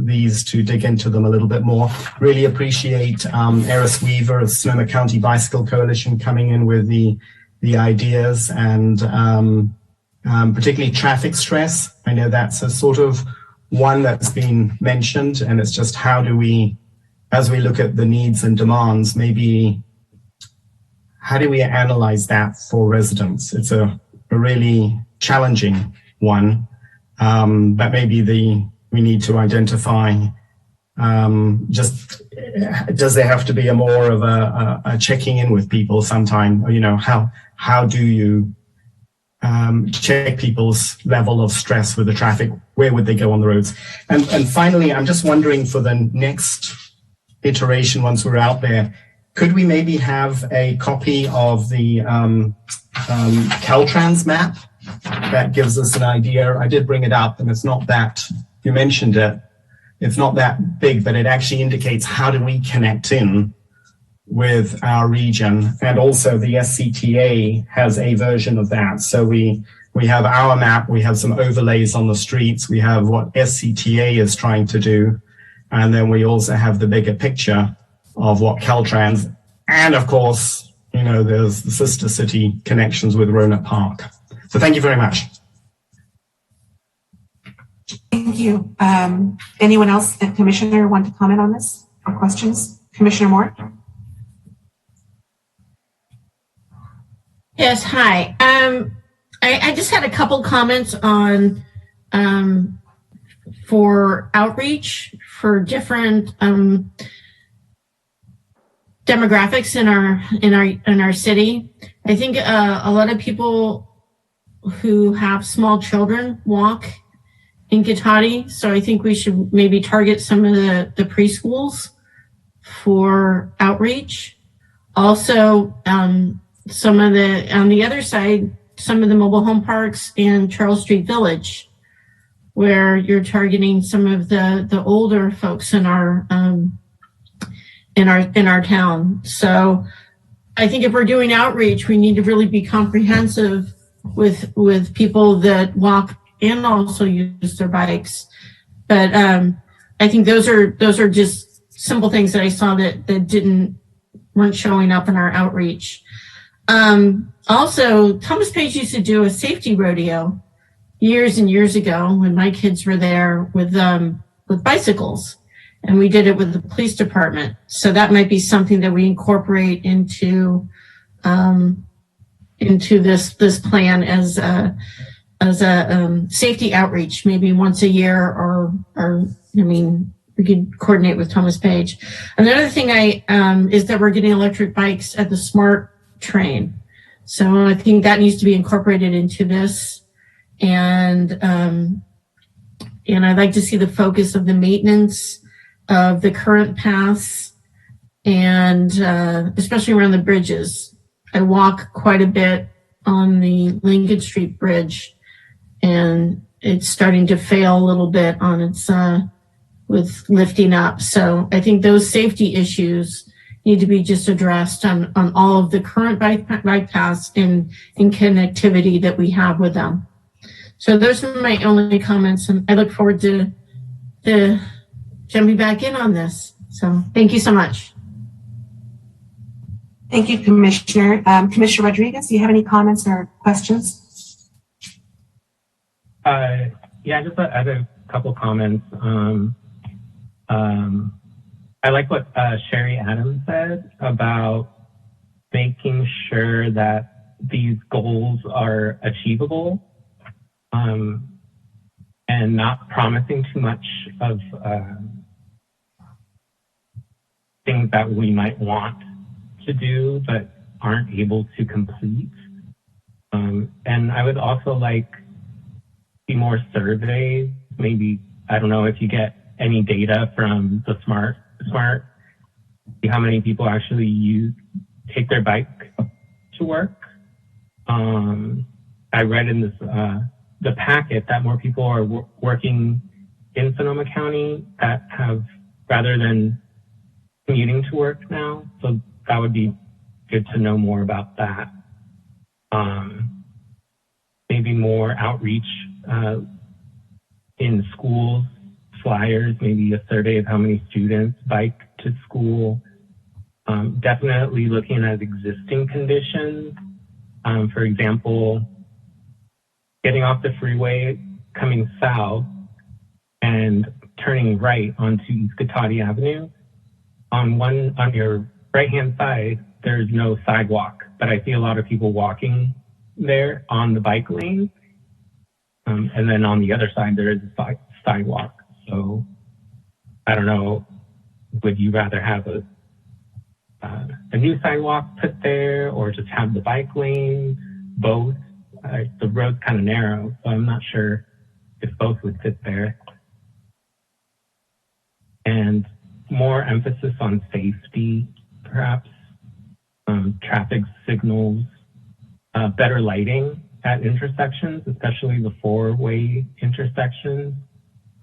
these to dig into them a little bit more. Really appreciate Eris Weaver of Sonoma County Bicycle Coalition coming in with the ideas, and particularly traffic stress. I know that's a sort of one that's been mentioned, and it's just how do we, as we look at the needs and demands, maybe how do we analyze that for residents? It's a really challenging one, but maybe we need to identify just, does there have to be a more of a checking in with people sometime? You know, how do you check people's level of stress with the traffic? Where would they go on the roads? And finally, I'm just wondering for the next iteration, once we're out there, could we maybe have a copy of the Caltrans map that gives us an idea? I did bring it up, and it's not that, you mentioned it, it's not that big, but it actually indicates how do we connect in with our region. And also the SCTA has a version of that. So we have our map, we have some overlays on the streets, we have what SCTA is trying to do, and then we also have the bigger picture of what Caltrans, and of course, you know, there's the sister city connections with Rona Park. So thank you very much. Thank you. Anyone else, Commissioner, want to comment on this or questions? Commissioner Moore? Yes, hi. I just had a couple comments on for outreach for different demographics in our city. I think a lot of people who have small children walk in Cotati, so I think we should maybe target some of the preschools for outreach. Also, some of the, on the other side, some of the mobile home parks in Charles Street Village, where you're targeting some of the older folks in our town. So I think if we're doing outreach, we need to really be comprehensive with people that walk and also use their bikes. But I think those are just simple things that I saw that weren't showing up in our outreach. Also, Thomas Page used to do a safety rodeo years and years ago when my kids were there with bicycles, and we did it with the police department. So that might be something that we incorporate into this plan as a safety outreach, maybe once a year, or I mean, we could coordinate with Thomas Page. Another thing is that we're getting electric bikes at the SMART train. So I think that needs to be incorporated into this. And I'd like to see the focus of the maintenance of the current paths, and especially around the bridges. I walk quite a bit on the Lincoln Street Bridge, and it's starting to fail a little bit on its with lifting up. So I think those safety issues need to be just addressed on all of the current bike paths and connectivity that we have with them. So those are my only comments, and I look forward to jumping back in on this. So thank you so much. Thank you, Commissioner. Commissioner Rodriguez, do you have any comments or questions? Yeah, just I had a couple comments. I like what Sherry Adams said about making sure that these goals are achievable, and not promising too much of things that we might want to do but aren't able to complete. And I would also like see more surveys. Maybe, I don't know if you get any data from the SMART, see how many people actually take their bike to work. I read in this the packet that more people are working in Sonoma County that have, rather than commuting to work now. So that would be good to know more about that. Maybe more outreach in schools, flyers, maybe a survey of how many students bike to school. Definitely looking at existing conditions. For example, getting off the freeway, coming south, and turning right onto East Cotati Avenue. On your right-hand side, there's no sidewalk, but I see a lot of people walking there on the bike lane. And then on the other side, there is a sidewalk. So I don't know, would you rather have a new sidewalk put there or just have the bike lane, both? The road's kind of narrow, so I'm not sure if both would fit there. And more emphasis on safety, perhaps, traffic signals, better lighting at intersections, especially the four-way intersections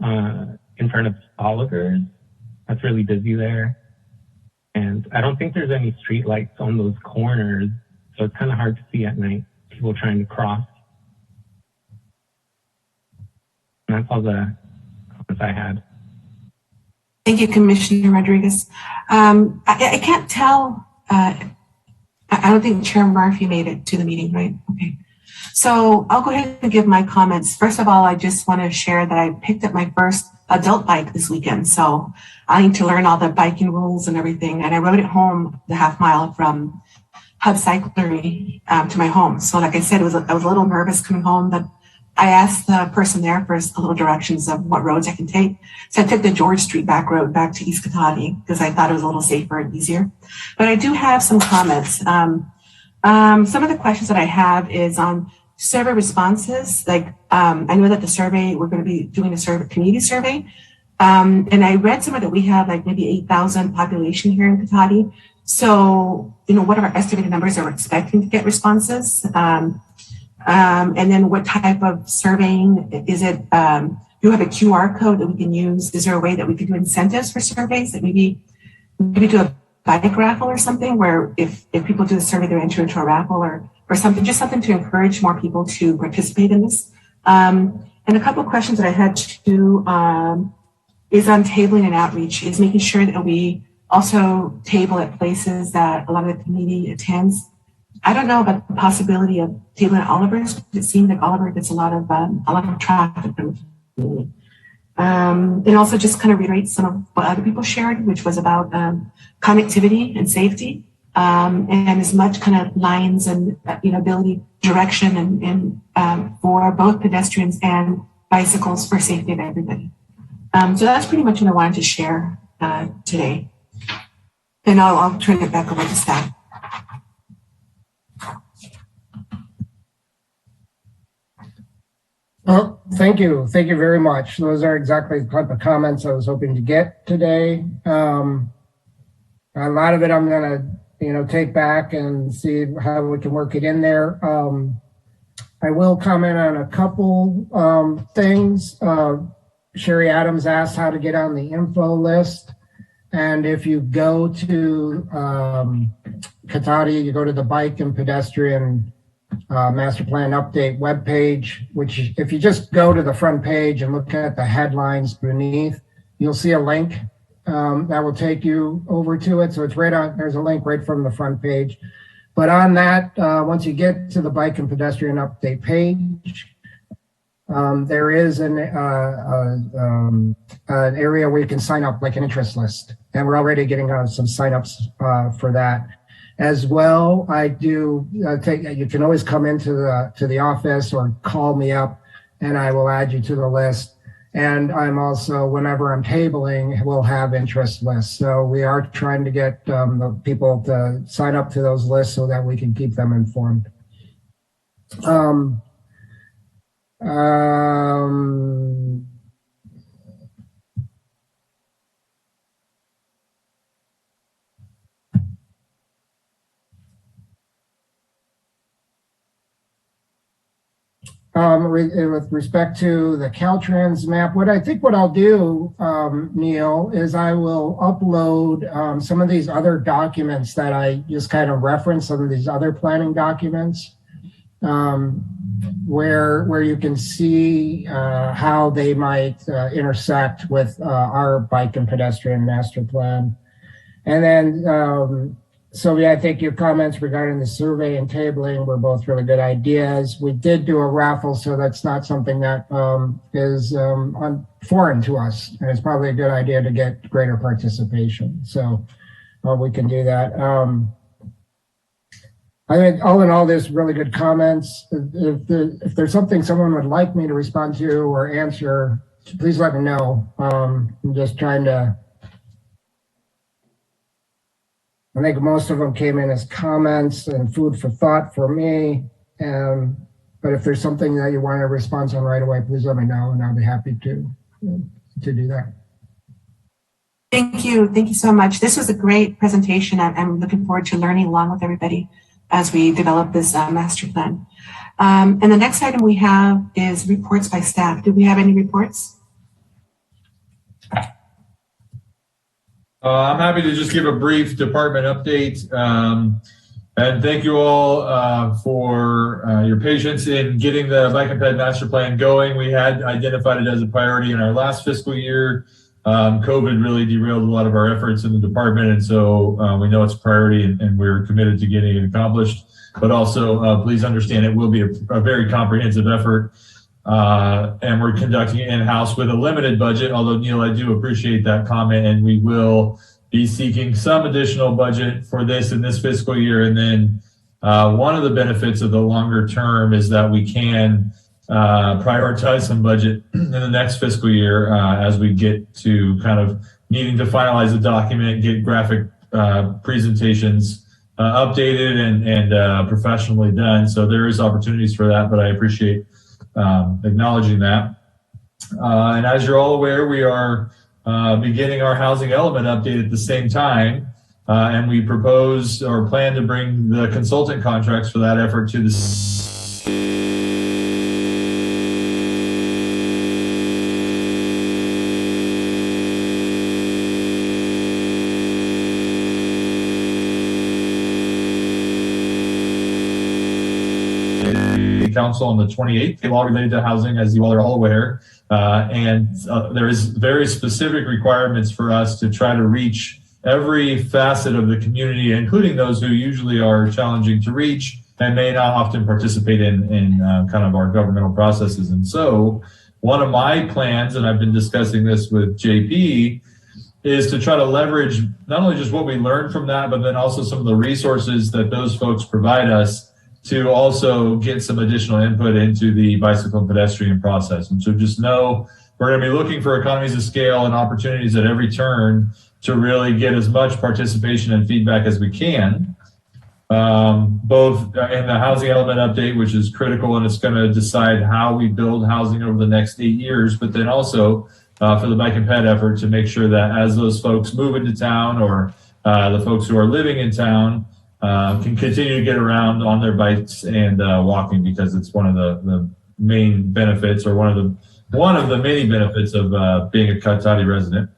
in front of Oliver's. That's really busy there. And I don't think there's any street lights on those corners, so it's kind of hard to see at night, people trying to cross. And that's all the comments I had. Thank you, Commissioner Rodriguez. I can't tell I don't think Chair Murphy made it to the meeting, right? Okay. So I'll go ahead and give my comments. First of all, I just want to share that I picked up my first adult bike this weekend. So I need to learn all the biking rules and everything. And I rode it home the half mile from Hub Cyclery to my home. So like I said, I was a little nervous coming home, but I asked the person there for a little directions of what roads I can take. So I took the George Street back road back to East Cotati because I thought it was a little safer and easier. But I do have some comments. Some of the questions that I have is on survey responses. Like I know that the survey, we're going to be doing a survey, community survey. And I read somewhere that we have like maybe 8,000 population here in Cotati. So, you know, what are our estimated numbers that we're expecting to get responses? And then what type of surveying is it? Do you have a QR code that we can use? Is there a way that we could do incentives for surveys that maybe do a bike raffle or something where if people do the survey, they're entered into a raffle or something, just something to encourage more people to participate in this. And a couple of questions that I had too is on tabling and outreach, is making sure that we also table at places that a lot of the community attends. I don't know about the possibility of tabling at Oliver's. It seems like Oliver gets a lot of traffic from the community. And also just kind of reiterate some of what other people shared, which was about connectivity and safety, and as much kind of lines and ability, direction, and for both pedestrians and bicycles for safety of everybody. So that's pretty much what I wanted to share today. And I'll turn it back over to staff. Well, thank you. Thank you very much. Those are exactly the type of comments I was hoping to get today. A lot of it I'm going to, take back and see how we can work it in there. I will comment on a couple things. Sherry Adams asked how to get on the info list. And if you go to Cotati, you go to the Bike and Pedestrian Master Plan Update webpage, which if you just go to the front page and look at the headlines beneath, you'll see a link that will take you over to it. So it's right on, there's a link right from the front page. But on that, once you get to the Bike and Pedestrian Update page, there is an area where you can sign up, like an interest list. And we're already getting some signups for that. As well, I do you can always come into the office or call me up and I will add you to the list. And I'm also, whenever I'm tabling, we'll have interest lists. So we are trying to get the people to sign up to those lists so that we can keep them informed. With respect to the Caltrans map, what I'll do, Neil, is I will upload some of these other documents that I just kind of referenced, some of these other planning documents, where you can see how they might intersect with our bike and pedestrian master plan. And then, Sylvia, I think your comments regarding the survey and tabling were both really good ideas. We did do a raffle, so that's not something that is foreign to us. And it's probably a good idea to get greater participation. So we can do that. I think all in all, there's really good comments. If there's something someone would like me to respond to or answer, please let me know. I'm just trying to, I think most of them came in as comments and food for thought for me. But if there's something that you want a response on right away, please let me know and I'll be happy to do that. Thank you. Thank you so much. This was a great presentation. I'm looking forward to learning along with everybody as we develop this master plan. And the next item we have is reports by staff. Do we have any reports? I'm happy to just give a brief department update. And thank you all for your patience in getting the Bike and Ped Master Plan going. We had identified it as a priority in our last fiscal year. COVID really derailed a lot of our efforts in the department, and so we know it's a priority, and we're committed to getting it accomplished. But also, please understand it will be a very comprehensive effort, and we're conducting it in-house with a limited budget, although, Neil, I do appreciate that comment, and we will be seeking some additional budget for this in this fiscal year. And then one of the benefits of the longer term is that we can prioritize some budget in the next fiscal year as we get to kind of needing to finalize the document, get graphic presentations updated and professionally done. So there is opportunities for that, but I appreciate acknowledging that. And as you're all aware, we are beginning our housing element update at the same time. And we propose or plan to bring the consultant contracts for that effort to the Council on the 28th, a law related to housing, as you all are all aware. There is very specific requirements for us to try to reach every facet of the community, including those who usually are challenging to reach and may not often participate in kind of our governmental processes. And so one of my plans, and I've been discussing this with JP, is to try to leverage not only just what we learned from that, but then also some of the resources that those folks provide us to also get some additional input into the bicycle and pedestrian process. And so just know we're going to be looking for economies of scale and opportunities at every turn to really get as much participation and feedback as we can, both in the housing element update, which is critical, and it's going to decide how we build housing over the next 8 years, but then also for the bike and ped effort to make sure that as those folks move into town or the folks who are living in town can continue to get around on their bikes and walking, because it's one of the main benefits, or one of the many benefits of being a Cotati resident.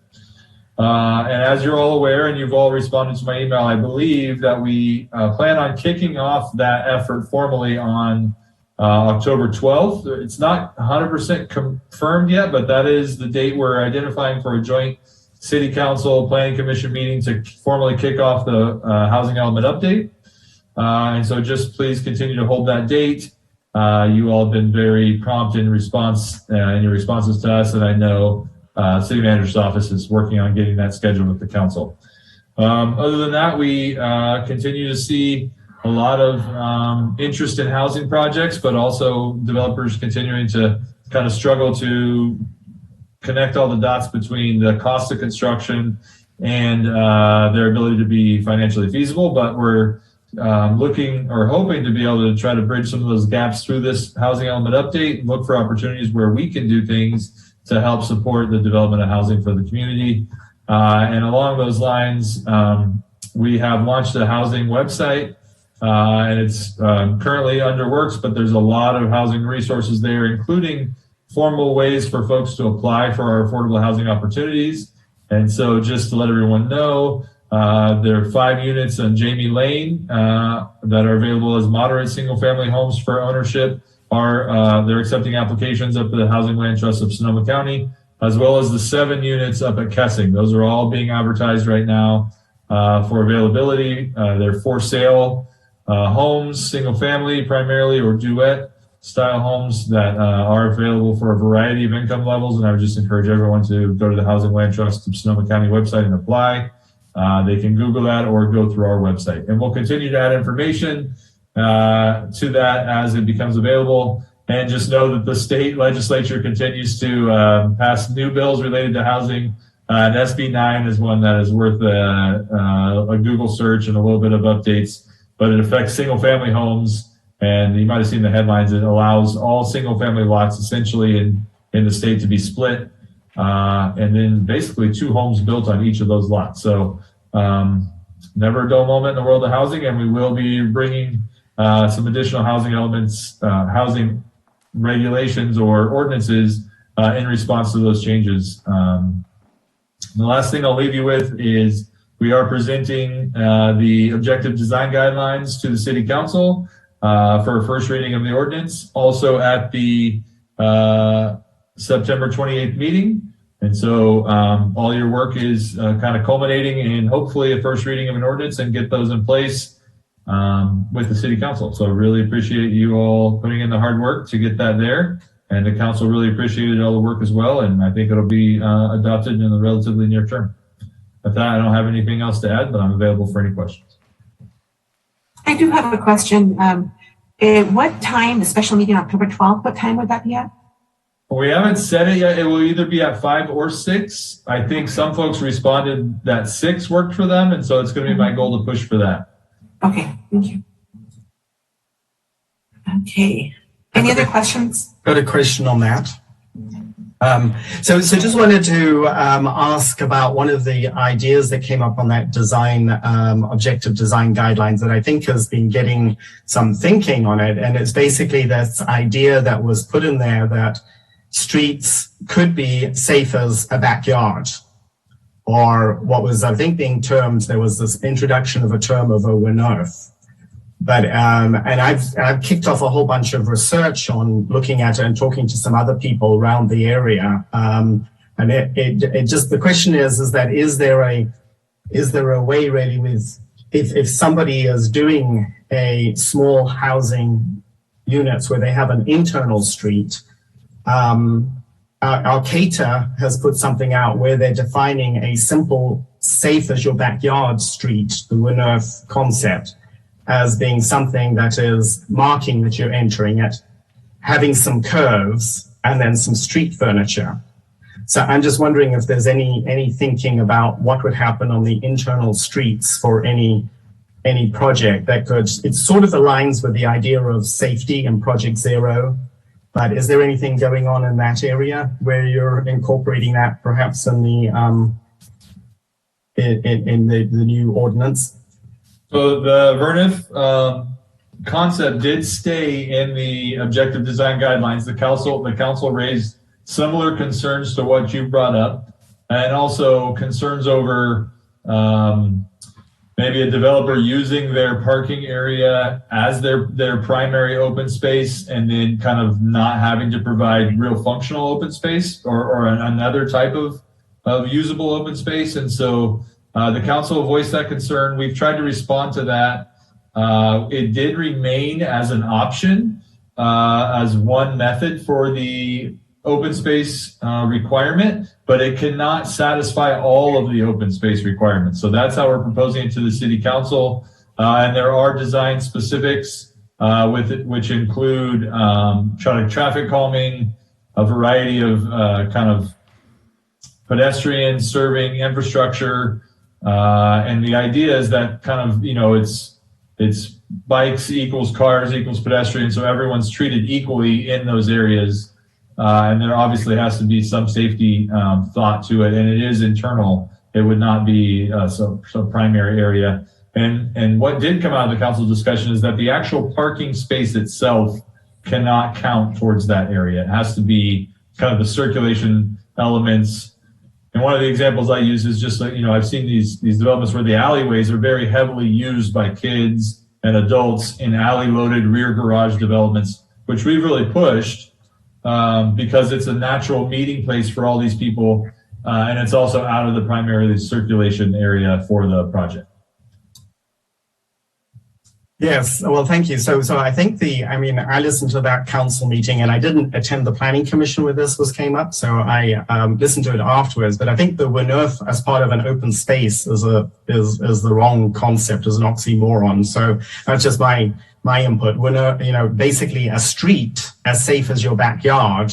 And as you're all aware, and you've all responded to my email, I believe that we plan on kicking off that effort formally on October 12th. It's not 100% confirmed yet, but that is the date we're identifying for a joint City Council Planning Commission meeting to formally kick off the housing element update. And so just please continue to hold that date. You all have been very prompt in response in your responses to us, and I know City Manager's office is working on getting that scheduled with the council. Other than that, we continue to see a lot of interest in housing projects, but also developers continuing to kind of struggle to connect all the dots between the cost of construction and their ability to be financially feasible. But we're looking or hoping to be able to try to bridge some of those gaps through this housing element update, look for opportunities where we can do things to help support the development of housing for the community. And along those lines, we have launched a housing website, and it's currently under works, but there's a lot of housing resources there, including formal ways for folks to apply for our affordable housing opportunities. And so just to let everyone know, there are 5 units on Jamie Lane that are available as moderate single family homes for ownership. They're accepting applications up at the Housing Land Trust of Sonoma County, as well as the 7 units up at Kessing. Those are all being advertised right now for availability. They're for sale homes, single family primarily, or duet style homes that are available for a variety of income levels. And I would just encourage everyone to go to the Housing Land Trust of Sonoma County website and apply. They can Google that or go through our website. And we'll continue to add information to that as it becomes available. And just know that the state legislature continues to pass new bills related to housing. And SB 9 is one that is worth a Google search and a little bit of updates, but it affects single family homes. And you might have seen the headlines. It allows all single family lots essentially in the state to be split. And then basically 2 homes built on each of those lots. So never a dull moment in the world of housing. And we will be bringing some additional housing elements, housing regulations or ordinances in response to those changes. The last thing I'll leave you with is we are presenting the objective design guidelines to the City Council for a first reading of the ordinance. Also at the September 28th meeting, And so all your work is kind of culminating in hopefully a first reading of an ordinance and get those in place with the city council. So I really appreciate you all putting in the hard work to get that there. And the council really appreciated all the work as well. And I think it'll be adopted in the relatively near term. With that, I don't have anything else to add, but I'm available for any questions. I do have a question. At what time, the special meeting, October 12th, what time would that be at? We haven't said it yet. It will either be at 5 or 6. I think some folks responded that 6 worked for them. And so it's going to be my goal to push for that. Okay, thank you. Okay. Any other questions? Got a question on that. So just wanted to ask about one of the ideas that came up on that design, objective design guidelines that I think has been getting some thinking on it. And it's basically this idea that was put in there that streets could be safe as a backyard, or what was, I think, being termed, there was this introduction of a term of a winnerf. But, and I've kicked off a whole bunch of research on looking at it and talking to some other people around the area. And it just, the question is there a way really with, if somebody is doing a small housing units where they have an internal street, Arcata has put something out where they're defining a simple, safe as your backyard street, the winnerf concept, as being something that is marking that you're entering it, having some curves, and then some street furniture. So I'm just wondering if there's any thinking about what would happen on the internal streets for any project that could, it sort of aligns with the idea of safety and Project Zero, but is there anything going on in that area where you're incorporating that perhaps in the new ordinance? So the VERNIF concept did stay in the objective design guidelines. The council raised similar concerns to what you brought up, and also concerns over maybe a developer using their parking area as their primary open space, and then kind of not having to provide real functional open space or another type of usable open space. And so the council voiced that concern. We've tried to respond to that. It did remain as an option, as one method for the open space requirement, but it cannot satisfy all of the open space requirements. So that's how we're proposing it to the city council. And there are design specifics with it, which include traffic calming, a variety of kind of pedestrian serving infrastructure. And the idea is that kind of, it's bikes equals cars equals pedestrians. So everyone's treated equally in those areas. And there obviously has to be some safety thought to it, and it is internal. It would not be some primary area. And what did come out of the council discussion is that the actual parking space itself cannot count towards that area. It has to be kind of the circulation elements. And one of the examples I use is just like, I've seen these developments where the alleyways are very heavily used by kids and adults in alley-loaded rear garage developments, which we've really pushed. Because it's a natural meeting place for all these people, and it's also out of the primary circulation area for the project. Yes, well, thank you. So I think I listened to that council meeting, and I didn't attend the planning commission where this came up, so I listened to it afterwards. But I think the winnerf as part of an open space is the wrong concept, is an oxymoron. So that's just my input. Basically a street as safe as your backyard,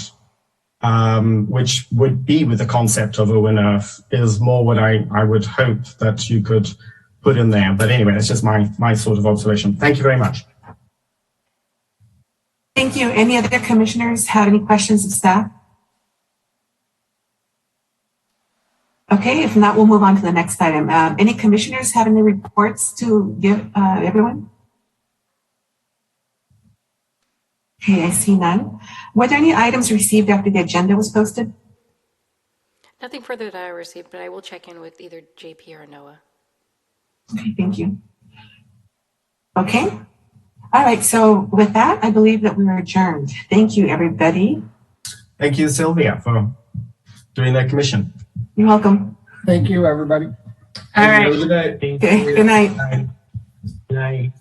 which would be with the concept of a winnerf, is more what I would hope that you could put in there. But anyway, that's just my sort of observation. Thank you very much. Thank you. Any other commissioners have any questions of staff? Okay, if not, we'll move on to the next item. Any commissioners have any reports to give everyone? Okay, I see none. Were there any items received after the agenda was posted? Nothing further that I received, but I will check in with either JP or Noah. Okay, thank you. Okay. All right, so with that, I believe that we're adjourned. Thank you, everybody. Thank you, Sylvia, for during the commission. You're welcome. Thank you, everybody. All right. Good night. Thank Okay, you. good night. Good night.